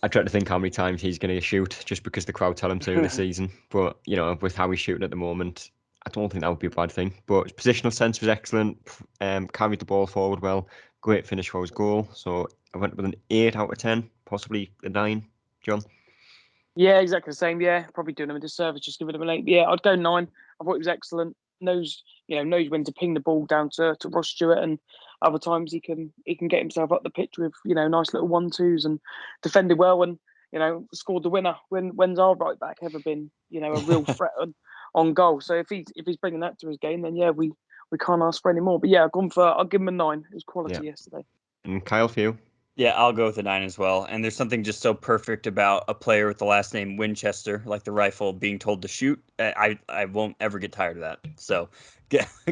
I try to think how many times he's going to shoot just because the crowd tell him to this season, but with how he's shooting at the moment, I don't think that would be a bad thing. But his positional sense was excellent, carried the ball forward well, great finish for his goal, so I went with an 8 out of 10, possibly a 9. John? Yeah, exactly the same. Yeah, probably doing him a disservice just giving him an 8. Yeah, I'd go 9. I thought he was excellent. Knows when to ping the ball down to Ross Stewart, and other times he can get himself up the pitch with nice little 1-2s and defended well and scored the winner. When's our right back ever been a real threat on goal? So if he's bringing that to his game, then yeah, we can't ask for any more. But yeah, I'll give him a 9. It was quality yesterday. And Kyle, for you? Yeah, I'll go with a 9 as well. And there's something just so perfect about a player with the last name Winchester, like the rifle, being told to shoot. I won't ever get tired of that. So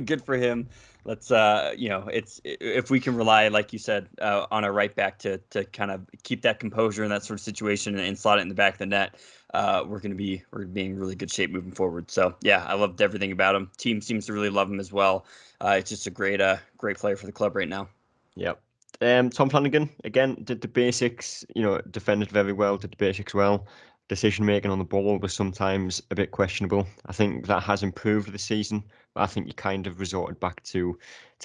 good for him. Let's it's if we can rely, like you said, on our right back to kind of keep that composure in that sort of situation and slot it in the back of the net, we're gonna be in really good shape moving forward. So yeah, I loved everything about him. Team seems to really love him as well. It's just a great player for the club right now. Yep. Tom Flanagan, again, did the basics, defended very well, did the basics well. Decision making on the ball was sometimes a bit questionable. I think that has improved this season, but I think you kind of resorted back to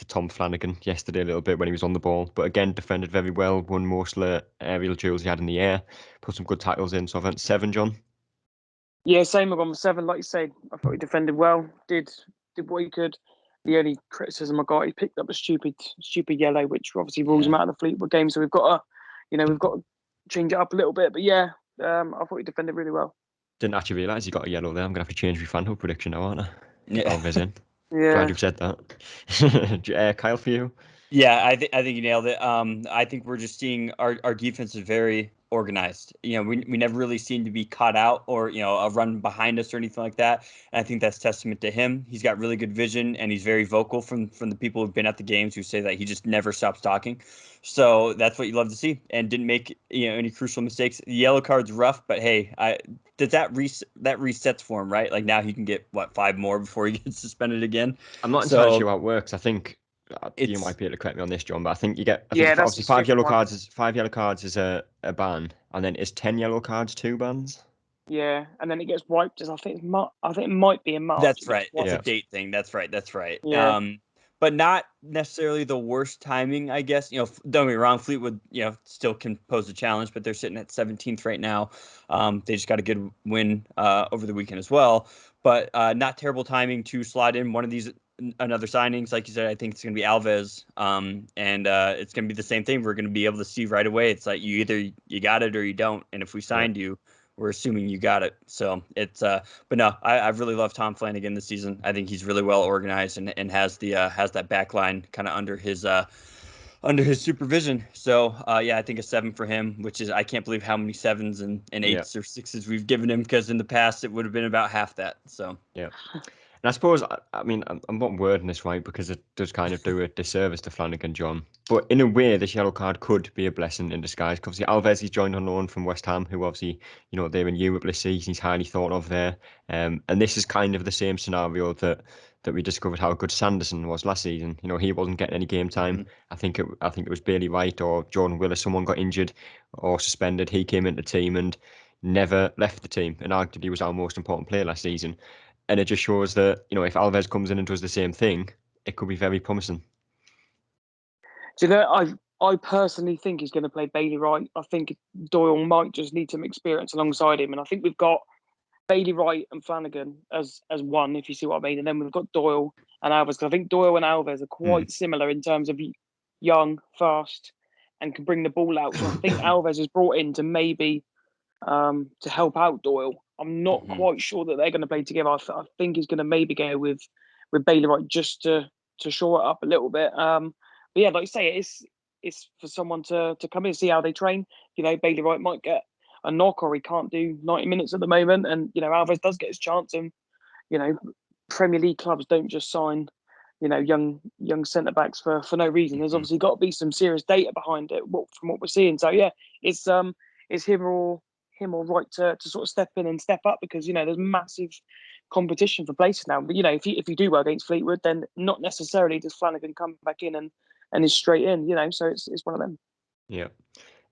Tom Flanagan yesterday a little bit when he was on the ball. But again, defended very well, won most of the aerial duels he had in the air, put some good tackles in. So I went 7, John. Yeah, same. I've gone with 7. Like you said, I thought he defended well, did what he could. The only criticism I got, he picked up a stupid yellow, which obviously rules him out of the Fleetwood game. So we've got to change it up a little bit. But yeah, I thought he defended really well. Didn't actually realise he got a yellow there. I'm gonna have to change my fan prediction now, aren't I? Yeah. In. Yeah. Glad you've said that. Kyle, for you? Yeah, I think you nailed it. I think we're just seeing our defense is very organized. We never really seem to be caught out or a run behind us or anything like that. And I think that's testament to him. He's got really good vision and he's very vocal from the people who've been at the games who say that he just never stops talking. So that's what you love to see, and didn't make any crucial mistakes. The yellow card's rough, but hey, that resets for him, right? Like now he can get 5 more before he gets suspended again. I'm not entirely sure how it works. I think you might be able to correct me on this, John, but I think you get obviously 5 yellow cards is a ban, and then is 10 yellow cards 2 bans? Yeah, and then it gets wiped as I think it might be in March. That's right. It's a date thing. That's right. Yeah. But not necessarily the worst timing, I guess. Don't get me wrong, Fleetwood, still can pose a challenge, but they're sitting at 17th right now. They just got a good win over the weekend as well. But not terrible timing to slide in one of these another signings. Like you said, I think it's going to be Alves, and it's going to be the same thing. We're going to be able to see right away. It's like you got it or you don't. And if we signed you, we're assuming you got it. So it's but no, I've really loved Tom Flanagan this season. I think he's really well organized and has that back line kind of under his supervision. So I think a 7 for him, which is, I can't believe how many 7s and 8s or 6s we've given him, because in the past it would have been about half that. So yeah. And I suppose, I mean, I'm not wording this right because it does kind of do a disservice to Flanagan, John. But in a way, this yellow card could be a blessing in disguise. Because obviously Alves, he's joined on loan from West Ham, who obviously, they're in Europe this season. He's highly thought of there. And this is kind of the same scenario that we discovered how good Sanderson was last season. He wasn't getting any game time. I think it was Bailey White or Jordan Willis. Someone got injured or suspended. He came into the team and never left the team and arguably was our most important player last season. And it just shows that, if Alves comes in and does the same thing, it could be very promising. Do you know, I personally think he's going to play Bailey Wright. I think Doyle might just need some experience alongside him. And I think we've got Bailey Wright and Flanagan as one, if you see what I mean. And then we've got Doyle and Alves. Because I think Doyle and Alves are quite similar in terms of young, fast, and can bring the ball out. So I think Alves is brought in to maybe to help out Doyle. I'm not quite sure that they're going to play together. I think he's going to maybe go with Bailey Wright just to shore it up a little bit. But yeah, like I say, it's for someone to come in and see how they train. Bailey Wright might get a knock, or he can't do 90 minutes at the moment. And Alves does get his chance. And Premier League clubs don't just sign young centre backs for no reason. There's obviously got to be some serious data behind it from what we're seeing. So yeah, it's him or Wright to sort of step in and step up, because there's massive competition for places now. But if you do well against Fleetwood, then not necessarily does Flanagan come back in and is straight in. So it's one of them. Yeah.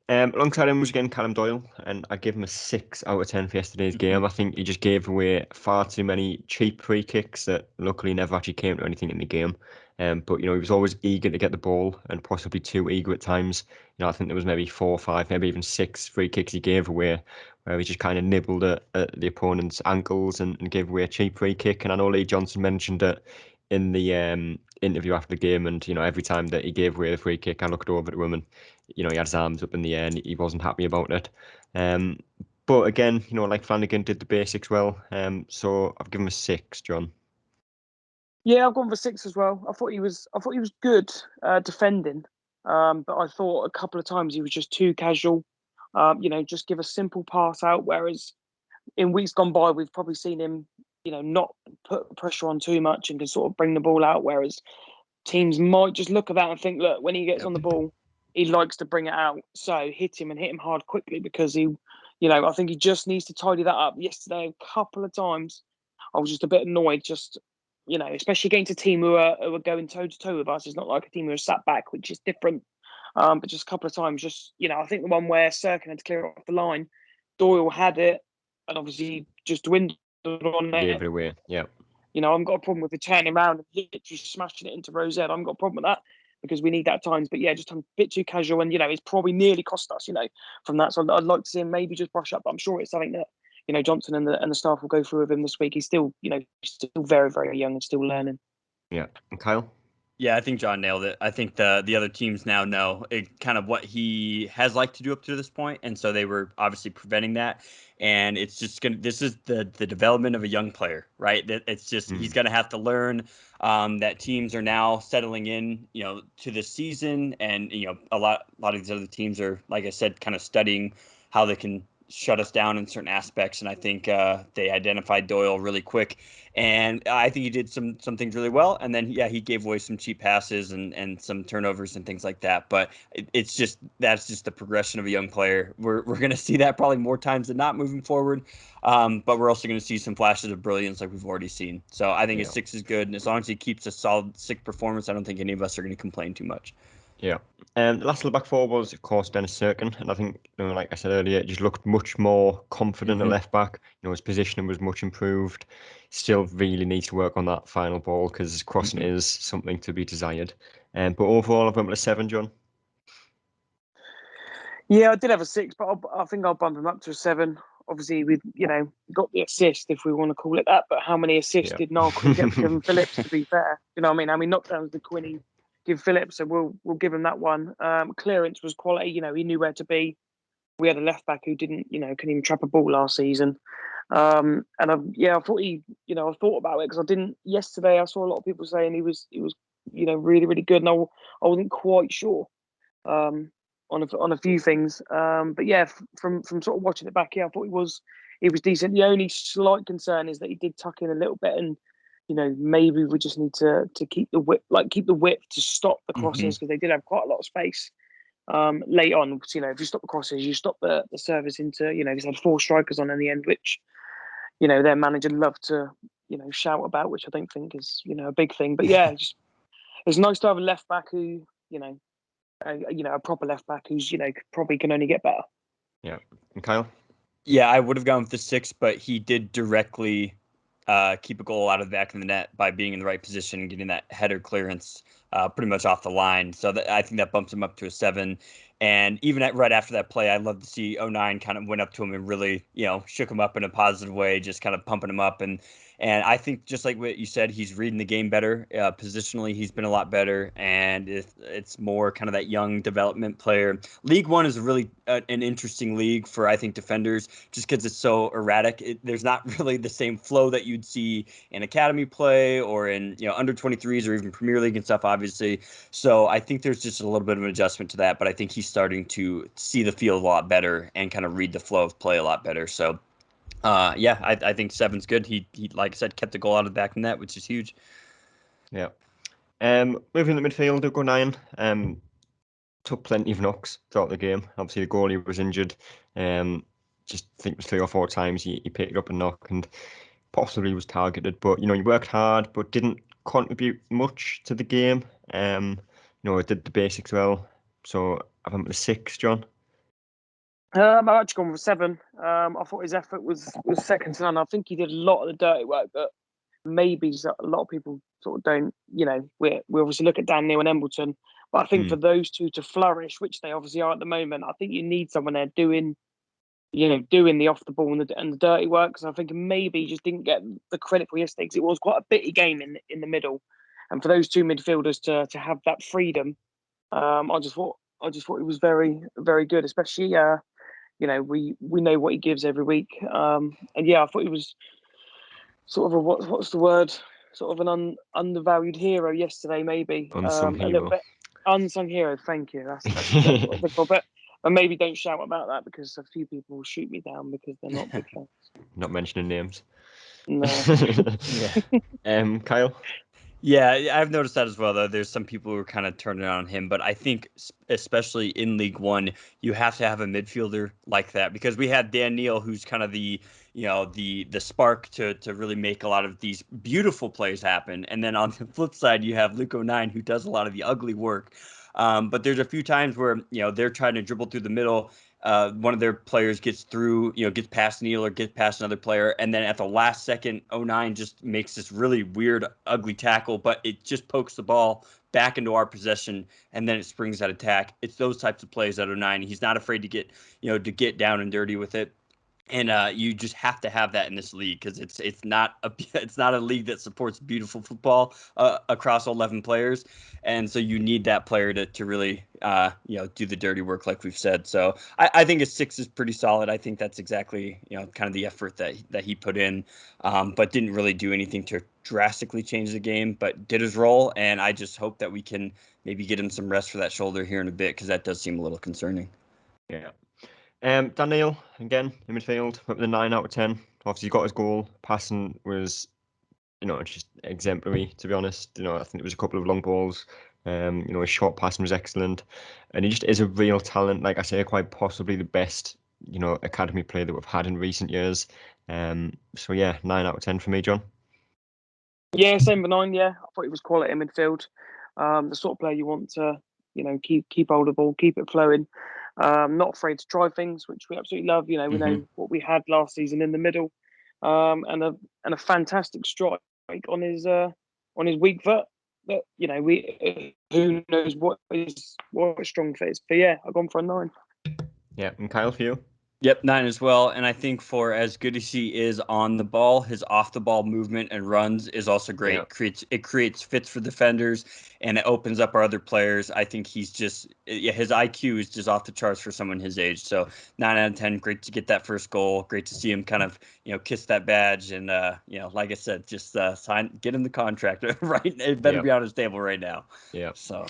Alongside him was again Callum Doyle, and I give him a 6 out of 10 for yesterday's game. I think he just gave away far too many cheap free kicks that luckily never actually came to anything in the game. But he was always eager to get the ball, and possibly too eager at times. I think there was maybe 4 or 5, maybe even 6 free kicks he gave away, where he just kind of nibbled at the opponent's ankles and gave away a cheap free kick. And I know Lee Johnson mentioned it in the interview after the game, and every time that he gave away the free kick, I looked over to him and he had his arms up in the air and he wasn't happy about it. But again, like Flanagan did the basics well. So I've given him a 6, John. Yeah, I've gone for 6 as well. I thought he was good defending, but I thought a couple of times he was just too casual. Just give a simple pass out. Whereas in weeks gone by, we've probably seen him, not put pressure on too much and can sort of bring the ball out. Whereas teams might just look at that and think, look, when he gets on the ball, he likes to bring it out. So hit him hard quickly, because he, I think he just needs to tidy that up. Yesterday, a couple of times, I was just a bit annoyed. Just, especially against a team who are going toe to toe with us. It's not like a team who are sat back, which is different. But just a couple of times, just I think the one where Sirkin had to clear it off the line, Doyle had it, and obviously just dwindled on it. Gave it away. Yeah. I've got a problem with the turning around and literally smashing it into Rosette. I've got a problem with that, because we need that at times. But yeah, just a bit too casual, and it's probably nearly cost us, from that. So I'd like to see him maybe just brush up. But I'm sure it's something that Johnson and the staff will go through with him this week. He's still still very, very young and still learning. Yeah. And Kyle? Yeah, I think John nailed it. I think the other teams now know kind of what he has liked to do up to this point, and so they were obviously preventing that. And it's just this is the development of a young player, right? It's just he's gonna have to learn that teams are now settling in, to this season, and a lot of these other teams are, like I said, kind of studying how they can shut us down in certain aspects. And I think they identified Doyle really quick. And I think he did some things really well. And then, he gave away some cheap passes and some turnovers and things like that. But that's just the progression of a young player. We're going to see that probably more times than not moving forward. But we're also going to see some flashes of brilliance like we've already seen. So I think a 6 is good. And as long as he keeps a solid 6 performance, I don't think any of us are going to complain too much. Yeah. The last little back four was, of course, Dennis Sirkin. And I think, like I said earlier, it just looked much more confident at left back. His positioning was much improved. Still really needs to work on that final ball, because crossing is something to be desired. But overall, I've went with a 7, John. Yeah, I did have a 6, but I think I'll bump him up to a 7. Obviously, we've got the assist, if we want to call it that. But how many assists did Narquin get for Kevin Phillips? To be fair, I mean, how many knockdowns did Quinny give Phillips? So we'll give him that one. Clearance was quality. He knew where to be. We had a left back who didn't, couldn't even trap a ball last season. And I thought I thought about it, because I didn't yesterday. I saw a lot of people saying he was really, really good, and I wasn't quite sure on a few things. But yeah, from sort of watching it back, I thought he was decent. The only slight concern is that he did tuck in a little bit, and maybe we just need to keep the width to stop the crosses, because they did have quite a lot of space late on. If you stop the crosses, you stop the service into, he's had 4 strikers on in the end, which their manager loved to shout about, which I don't think is a big thing. But yeah, it's nice to have a left back who a proper left back who's probably can only get better. Yeah. And Kyle? Yeah, I would have gone with the 6, but he did directly keep a goal out of the back of the net by being in the right position and getting that header clearance pretty much off the line. So I think that bumps him up to a 7. And even right after that play, I'd love to see 09 kind of went up to him and really, shook him up in a positive way, just kind of pumping him up. And I think just like what you said, he's reading the game better. Positionally, he's been a lot better, and it's more kind of that young development player. League One is really an interesting league for, I think, defenders, just because it's so erratic. There's not really the same flow that you'd see in academy play or in under 23s or even Premier League and stuff, obviously. So I think there's just a little bit of an adjustment to that, but I think he's starting to see the field a lot better and kind of read the flow of play a lot better. So. I think 7's good. He, like I said, kept the goal out of the back of the net, which is huge. Yeah. Moving to the midfield, we'll go 9. Took plenty of knocks throughout the game. Obviously, the goalie was injured. Just think it was 3 or 4 times he picked up a knock and possibly was targeted. But he worked hard, but didn't contribute much to the game. He did the basics well. So I went with a 6, John. I've actually gone with 7. I thought his effort was second to none. I think he did a lot of the dirty work, but maybe a lot of people sort of don't. We obviously look at Dan Neil and Embleton, but I think for those two to flourish, which they obviously are at the moment, I think you need someone there doing the off the ball and the dirty work. Because I think maybe he just didn't get the credit for yesterday, because it was quite a bitty game in the middle, and for those two midfielders to have that freedom, I just thought it was very, very good, especially. We know what he gives every week. And I thought he was sort of what's the word? Sort of an undervalued hero yesterday, maybe. Unsung hero. A little bit unsung hero. Thank you. That's exactly what they call it. And maybe don't shout about that, because a few people will shoot me down because they're not big fans. Not mentioning names. No. Yeah. Kyle. Yeah, I've noticed that as well, though. There's some people who are kind of turning on him, but I think especially in League One, you have to have a midfielder like that, because we had Dan Neil, who's kind of the spark to really make a lot of these beautiful plays happen. And then on the flip side, you have Luke 09, who does a lot of the ugly work. But there's a few times where they're trying to dribble through the middle. One of their players gets through, gets past Neil or gets past another player, and then at the last second, 09 just makes this really weird, ugly tackle, but it just pokes the ball back into our possession, and then it springs that attack. It's those types of plays at 09. He's not afraid to get down and dirty with it. And you just have to have that in this league, because it's not a league that supports beautiful football across 11 players, and so you need that player to really do the dirty work, like we've said. So I think a 6 is pretty solid. I think that's exactly kind of the effort that he put in, but didn't really do anything to drastically change the game, but did his role. And I just hope that we can maybe get him some rest for that shoulder here in a bit, because that does seem a little concerning. Yeah. Daniel, again, in midfield, went with a 9 out of 10. Obviously, he got his goal. Passing was, just exemplary, to be honest. I think it was a couple of long balls. His short passing was excellent. And he just is a real talent. Like I say, quite possibly the best, academy player that we've had in recent years. 9 out of 10 for me, John. Yeah, same for 9, yeah. I thought he was quality in midfield. The sort of player you want to, keep hold of the ball, keep it flowing. Not afraid to try things, which we absolutely love. We know what we had last season in the middle, and a fantastic strike on his weak foot. But who knows what his strong foot is. But yeah, I've gone for a 9. Yeah, and Kyle, for you? Yep, 9 as well. And I think for as good as he is on the ball, his off the ball movement and runs is also great. Yeah. It creates fits for defenders, and it opens up our other players. I think his IQ is just off the charts for someone his age. So 9 out of 10, great to get that first goal. Great to see him kind of, kiss that badge. And, like I said, just get him the contract, right? It better be on his table right now. Yeah. So,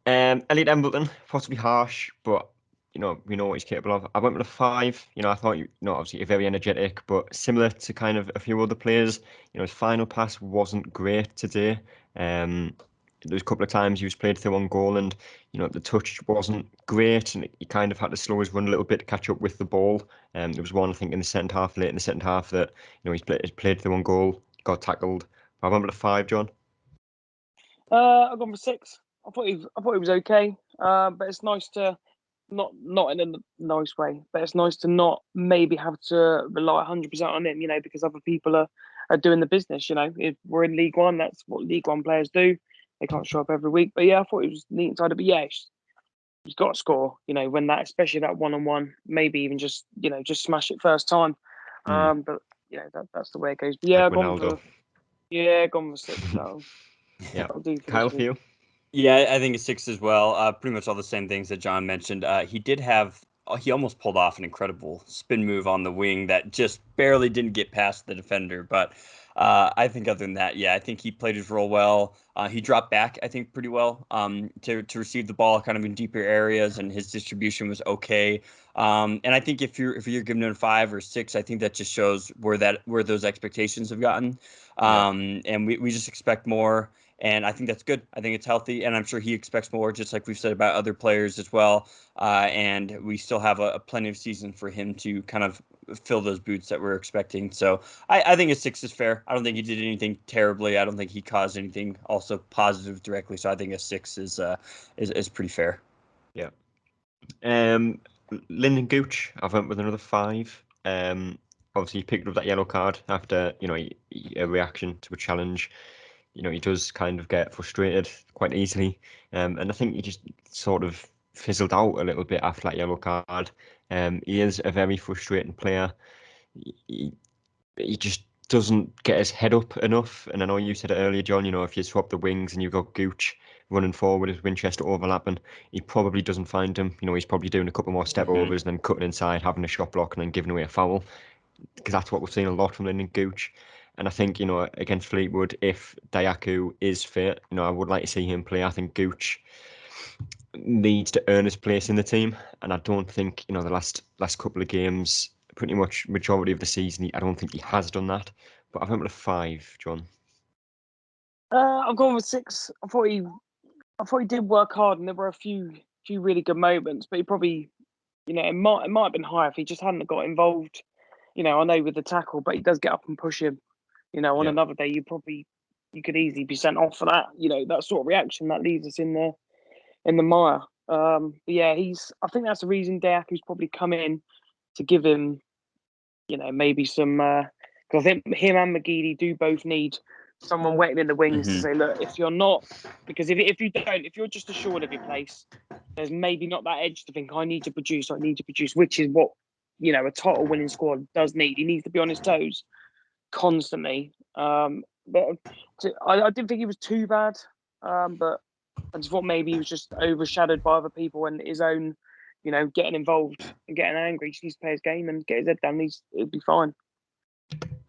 Elliot Embleton, possibly harsh, but we know what he's capable of. I went with a 5. I thought obviously you're very energetic, but similar to kind of a few other players, his final pass wasn't great today. There was a couple of times he was played through on goal, and the touch wasn't great, and he kind of had to slow his run a little bit to catch up with the ball. There was one, I think, in the second half, late in the second half, that he's played through on goal, got tackled. I went with a 5, John. I've gone for 6. I thought he was okay, but it's nice to not in a nice way, but it's nice to not maybe have to rely 100% on him, because other people are doing the business. If we're in League One, that's what League One players do. They can't show up every week. But yeah, I thought it was neat inside. But yeah, he's got to score. When that, especially that 1-on-1, maybe even just smash it first time. But yeah, that's the way it goes. But yeah, like Ronaldo. Gone for 6. Yeah, I'll do for Kyle, this for week. you? Yeah, I think a 6 as well. Pretty much all the same things that John mentioned. He almost pulled off an incredible spin move on the wing that just barely didn't get past the defender. But I think other than that, yeah, I think he played his role well. He dropped back, I think, pretty well to receive the ball kind of in deeper areas, and his distribution was okay. And I think if you're giving him 5 or 6, I think that just shows where those expectations have gotten. And we just expect more. And I think that's good. I think it's healthy, and I'm sure he expects more, just like we've said about other players as well. And we still have a plenty of season for him to kind of fill those boots that we're expecting. So I think a 6 is fair. I don't think he did anything terribly. I don't think he caused anything also positive directly. So I think a 6 is pretty fair. Yeah. Lyndon Gooch, I've went with another 5. Obviously, he picked up that yellow card after a reaction to a challenge. He does kind of get frustrated quite easily, and I think he just sort of fizzled out a little bit after that yellow card. He is a very frustrating player. He just doesn't get his head up enough. And I know you said it earlier, John, if you swap the wings and you've got Gooch running forward with Winchester overlapping, he probably doesn't find him. He's probably doing a couple more step overs and then cutting inside, having a shot block and then giving away a foul, because that's what we've seen a lot from Lyndon Gooch. And I think, against Fleetwood, if Dayaku is fit, I would like to see him play. I think Gooch needs to earn his place in the team. And I don't think, the last couple of games, pretty much majority of the season, I don't think he has done that. But I've went with a 5, John. I've gone with 6. I thought he did work hard, and there were a few really good moments. But he probably, it might have been higher if he just hadn't got involved. I know with the tackle, but he does get up and push him. On another day, you could easily be sent off for that. That sort of reaction that leaves us in the mire. But yeah, I think that's the reason Dayaku's probably come in to give him, maybe some. Because I think him and McGeady do both need someone waiting in the wings to say, look, if you're not, because if you don't, if you're just assured of your place, there's maybe not that edge to think I need to produce, which is what a title-winning squad does need. He needs to be on his toes constantly. But I didn't think he was too bad. But I just thought maybe he was just overshadowed by other people and his own, getting involved and getting angry. He needs to play his game and get his head down. It'll be fine.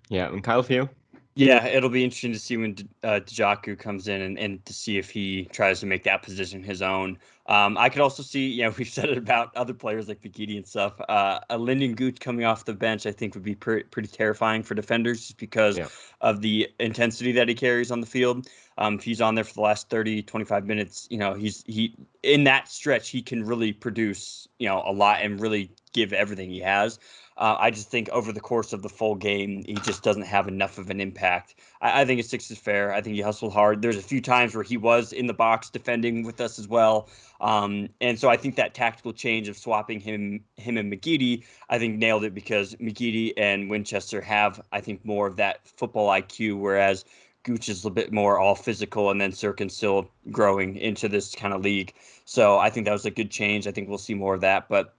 Yeah, and Kyle, for you? Yeah, it'll be interesting to see when Dajaku comes in and to see if he tries to make that position his own. I could also see, we've said it about other players like Vigidi and stuff. A Lyndon Gooch coming off the bench, I think, would be pretty terrifying for defenders just because of the intensity that he carries on the field. If he's on there for the last 30, 25 minutes, he in that stretch, he can really produce, a lot and really give everything he has. I just think over the course of the full game, he just doesn't have enough of an impact. I think a 6 is fair. I think he hustled hard. There's a few times where he was in the box defending with us as well. And so I think that tactical change of swapping him and McGeady, I think nailed it, because McGeady and Winchester have, I think, more of that football IQ, whereas Gooch is a little bit more all physical, and then Sirkin's still growing into this kind of league. So I think that was a good change. I think we'll see more of that. But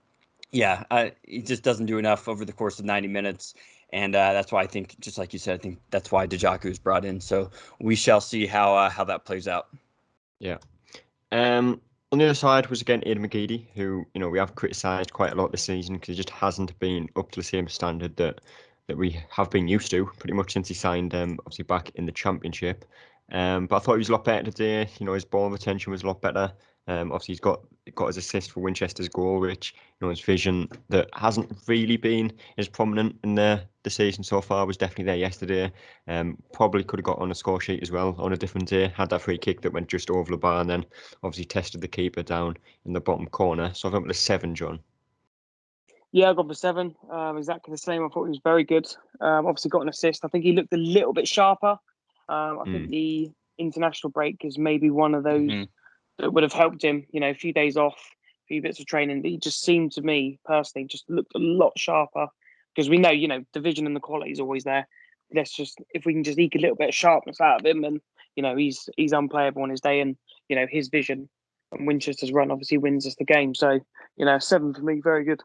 yeah, he just doesn't do enough over the course of 90 minutes. And that's why I think, just like you said, I think that's why Dajaku is brought in. So we shall see how that plays out. Yeah. On the other side was, again, Aidan McGeady, who, we have criticised quite a lot this season because he just hasn't been up to the same standard that we have been used to pretty much since he signed, obviously, back in the Championship. But I thought he was a lot better today. His ball retention was a lot better. Obviously, he's got his assist for Winchester's goal, which, his vision that hasn't really been as prominent in the season so far was definitely there yesterday. Probably could have got on a score sheet as well on a different day. Had that free kick that went just over the bar and then obviously tested the keeper down in the bottom corner. So I went with a 7, John. Yeah, I got for 7. Exactly the same. I thought he was very good. Obviously got an assist. I think he looked a little bit sharper. I think the international break is maybe one of those that would have helped him. A few days off, a few bits of training, but he just seemed to me personally just looked a lot sharper because we know, the vision and the quality is always there. Let's just, if we can just eke a little bit of sharpness out of him, and he's unplayable on his day, and his vision and Winchester's run obviously wins us the game. So 7 for me, very good.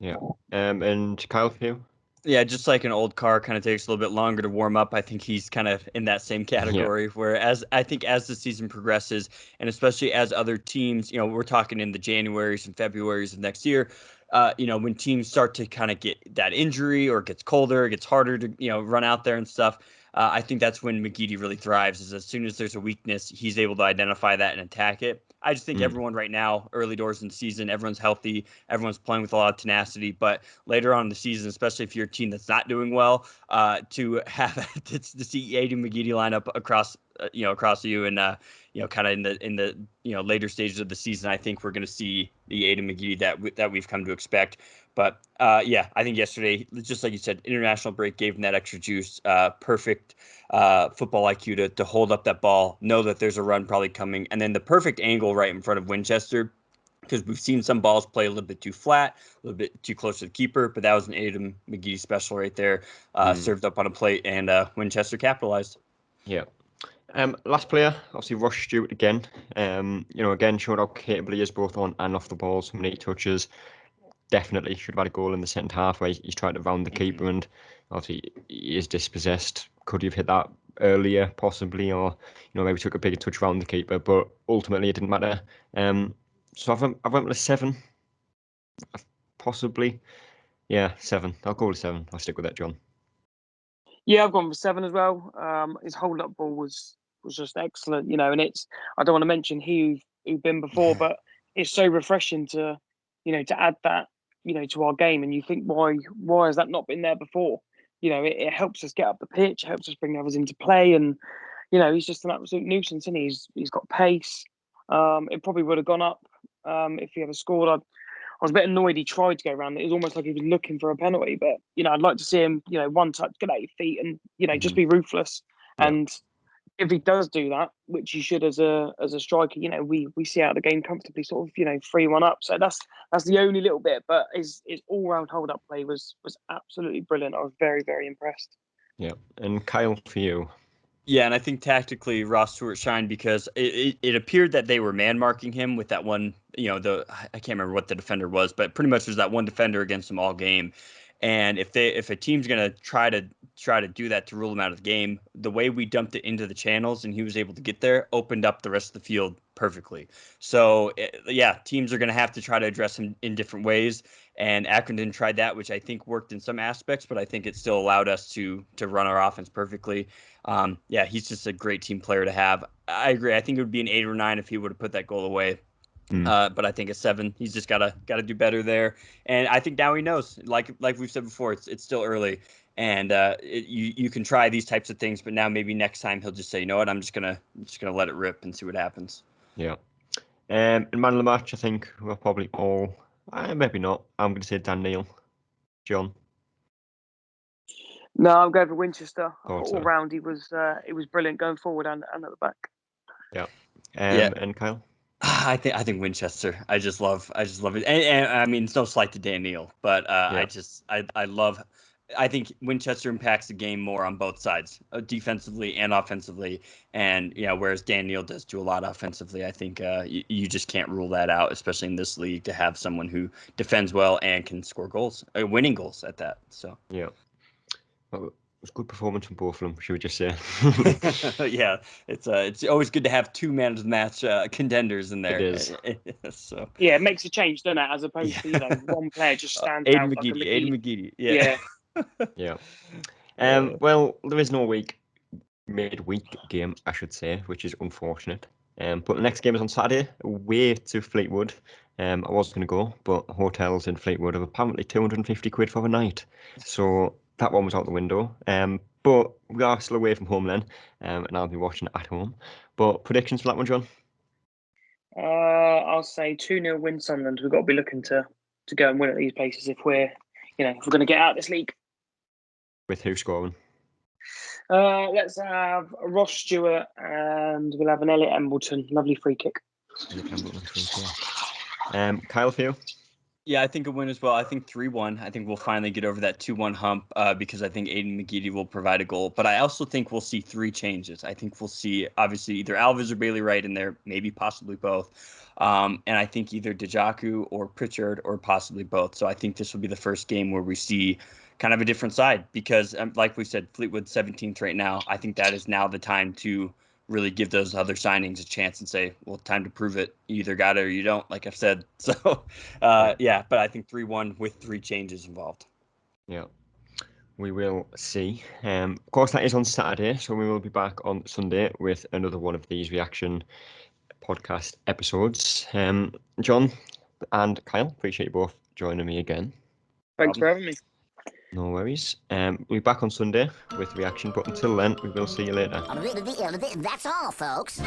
Yeah. And Kyle, for you? Yeah, just like an old car kind of takes a little bit longer to warm up. I think he's kind of in that same category. Whereas I think as the season progresses, and especially as other teams, we're talking in the Januaries and Februaries of next year, when teams start to kind of get that injury or it gets colder, it gets harder to, run out there and stuff. I think that's when McGeady really thrives, is as soon as there's a weakness, he's able to identify that and attack it. I just think everyone right now, early doors in the season, everyone's healthy, everyone's playing with a lot of tenacity. But later on in the season, especially if you're a team that's not doing well, to have to see Aiden McGeady line up across you and kind of in the later stages of the season, I think we're going to see the Aiden McGeady that we've come to expect. But I think yesterday, just like you said, international break gave him that extra juice. Perfect football IQ to hold up that ball, know that there's a run probably coming, and then the perfect angle right in front of Winchester, because we've seen some balls play a little bit too flat, a little bit too close to the keeper, but that was an Aiden McGeady special right there, served up on a plate, and Winchester capitalized. Yeah. Last player, obviously Ross Stewart again. Again showed how capable he is both on and off the ball. So many touches. Definitely should have had a goal in the second half where he's trying to round the keeper, and obviously he is dispossessed. Could he have hit that earlier, possibly, or maybe took a bigger touch around the keeper? But ultimately, it didn't matter. So I went with a 7, possibly. Yeah, 7. I'll go with 7. I'll stick with that, John. Yeah, I've gone for 7 as well. His hold-up ball was just excellent, and I don't want to mention who've been before, but it's so refreshing to add that, to our game. And you think, why has that not been there before? It helps us get up the pitch, it helps us bring others into play, and he's just an absolute nuisance, and he's got pace. It probably would have gone up if he ever scored. I was a bit annoyed he tried to go around. It was almost like he was looking for a penalty. But, I'd like to see him, one touch, get out your feet and, just be ruthless. Yeah. And if he does do that, which he should as a striker, we see out the game comfortably, sort of, 3-1 up. So that's the only little bit. But his all-round hold-up play was absolutely brilliant. I was very, very impressed. Yeah. And Kyle, for you? Yeah, and I think tactically Ross Stewart shined because it appeared that they were man marking him with that one, I can't remember what the defender was, but pretty much there's that one defender against them all game. And if a team's gonna try to do that to rule him out of the game, the way we dumped it into the channels and he was able to get there opened up the rest of the field perfectly. So teams are gonna have to try to address him in different ways. And Accrington tried that, which I think worked in some aspects, but I think it still allowed us to run our offense perfectly. He's just a great team player to have. I agree. I think it would be an 8 or 9 if he would have put that goal away. But I think a 7. He's just gotta do better there. And I think now he knows. Like we've said before, it's still early, and you can try these types of things, but now maybe next time he'll just say, you know what, I'm just gonna let it rip and see what happens. Yeah. And man of the match, I think we're probably all. Maybe not. I'm going to say Dan Neil. John? No, I'm going for Winchester. All round, he was brilliant going forward and at the back. Yeah. And Kyle? I think Winchester. I just love it. And I mean, it's no slight to Dan Neil, but I love. I think Winchester impacts the game more on both sides, defensively and offensively. And whereas Dan Neil does do a lot offensively, I think you just can't rule that out, especially in this league, to have someone who defends well and can score goals, winning goals at that. So yeah, well, it was a good performance from both of them. Should we just say? Yeah, it's always good to have 2 man of the match contenders in there. It is. So yeah, it makes a change, doesn't it? As opposed to one player just stands out. Aiden McGeady. Yeah. Yeah. Well, there is no midweek game, I should say, which is unfortunate. But the next game is on Saturday, away to Fleetwood. I was going to go, but hotels in Fleetwood are apparently 250 quid for a night. So that one was out the window. But we are still away from home then, and I'll be watching it at home. But predictions for that one, John? I'll say 2-0 win Sunderland. We've got to be looking to go and win at these places if we're going to get out of this league. With who scoring? Let's have Ross Stewart and we'll have an Elliot Embleton. Lovely free kick. Kyle, for you? Yeah, I think a win as well. I think 3-1. I think we'll finally get over that 2-1 hump because I think Aiden McGeady will provide a goal. But I also think we'll see 3 changes. I think we'll see, obviously, either Alves or Bailey Wright in there, maybe possibly both. And I think either Dijaku or Pritchard or possibly both. So I think this will be the first game where we see kind of a different side because, like we said, Fleetwood 17th right now. I think that is now the time to really give those other signings a chance and say, well, time to prove it. You either got it or you don't, like I've said. So, yeah, but I think 3-1 with 3 changes involved. Yeah, we will see. Of course, that is on Saturday, so we will be back on Sunday with another one of these reaction podcast episodes. John and Kyle, appreciate you both joining me again. Thanks for having me. No worries. We'll be back on Sunday with reaction, but until then, we will see you later. That's all, folks.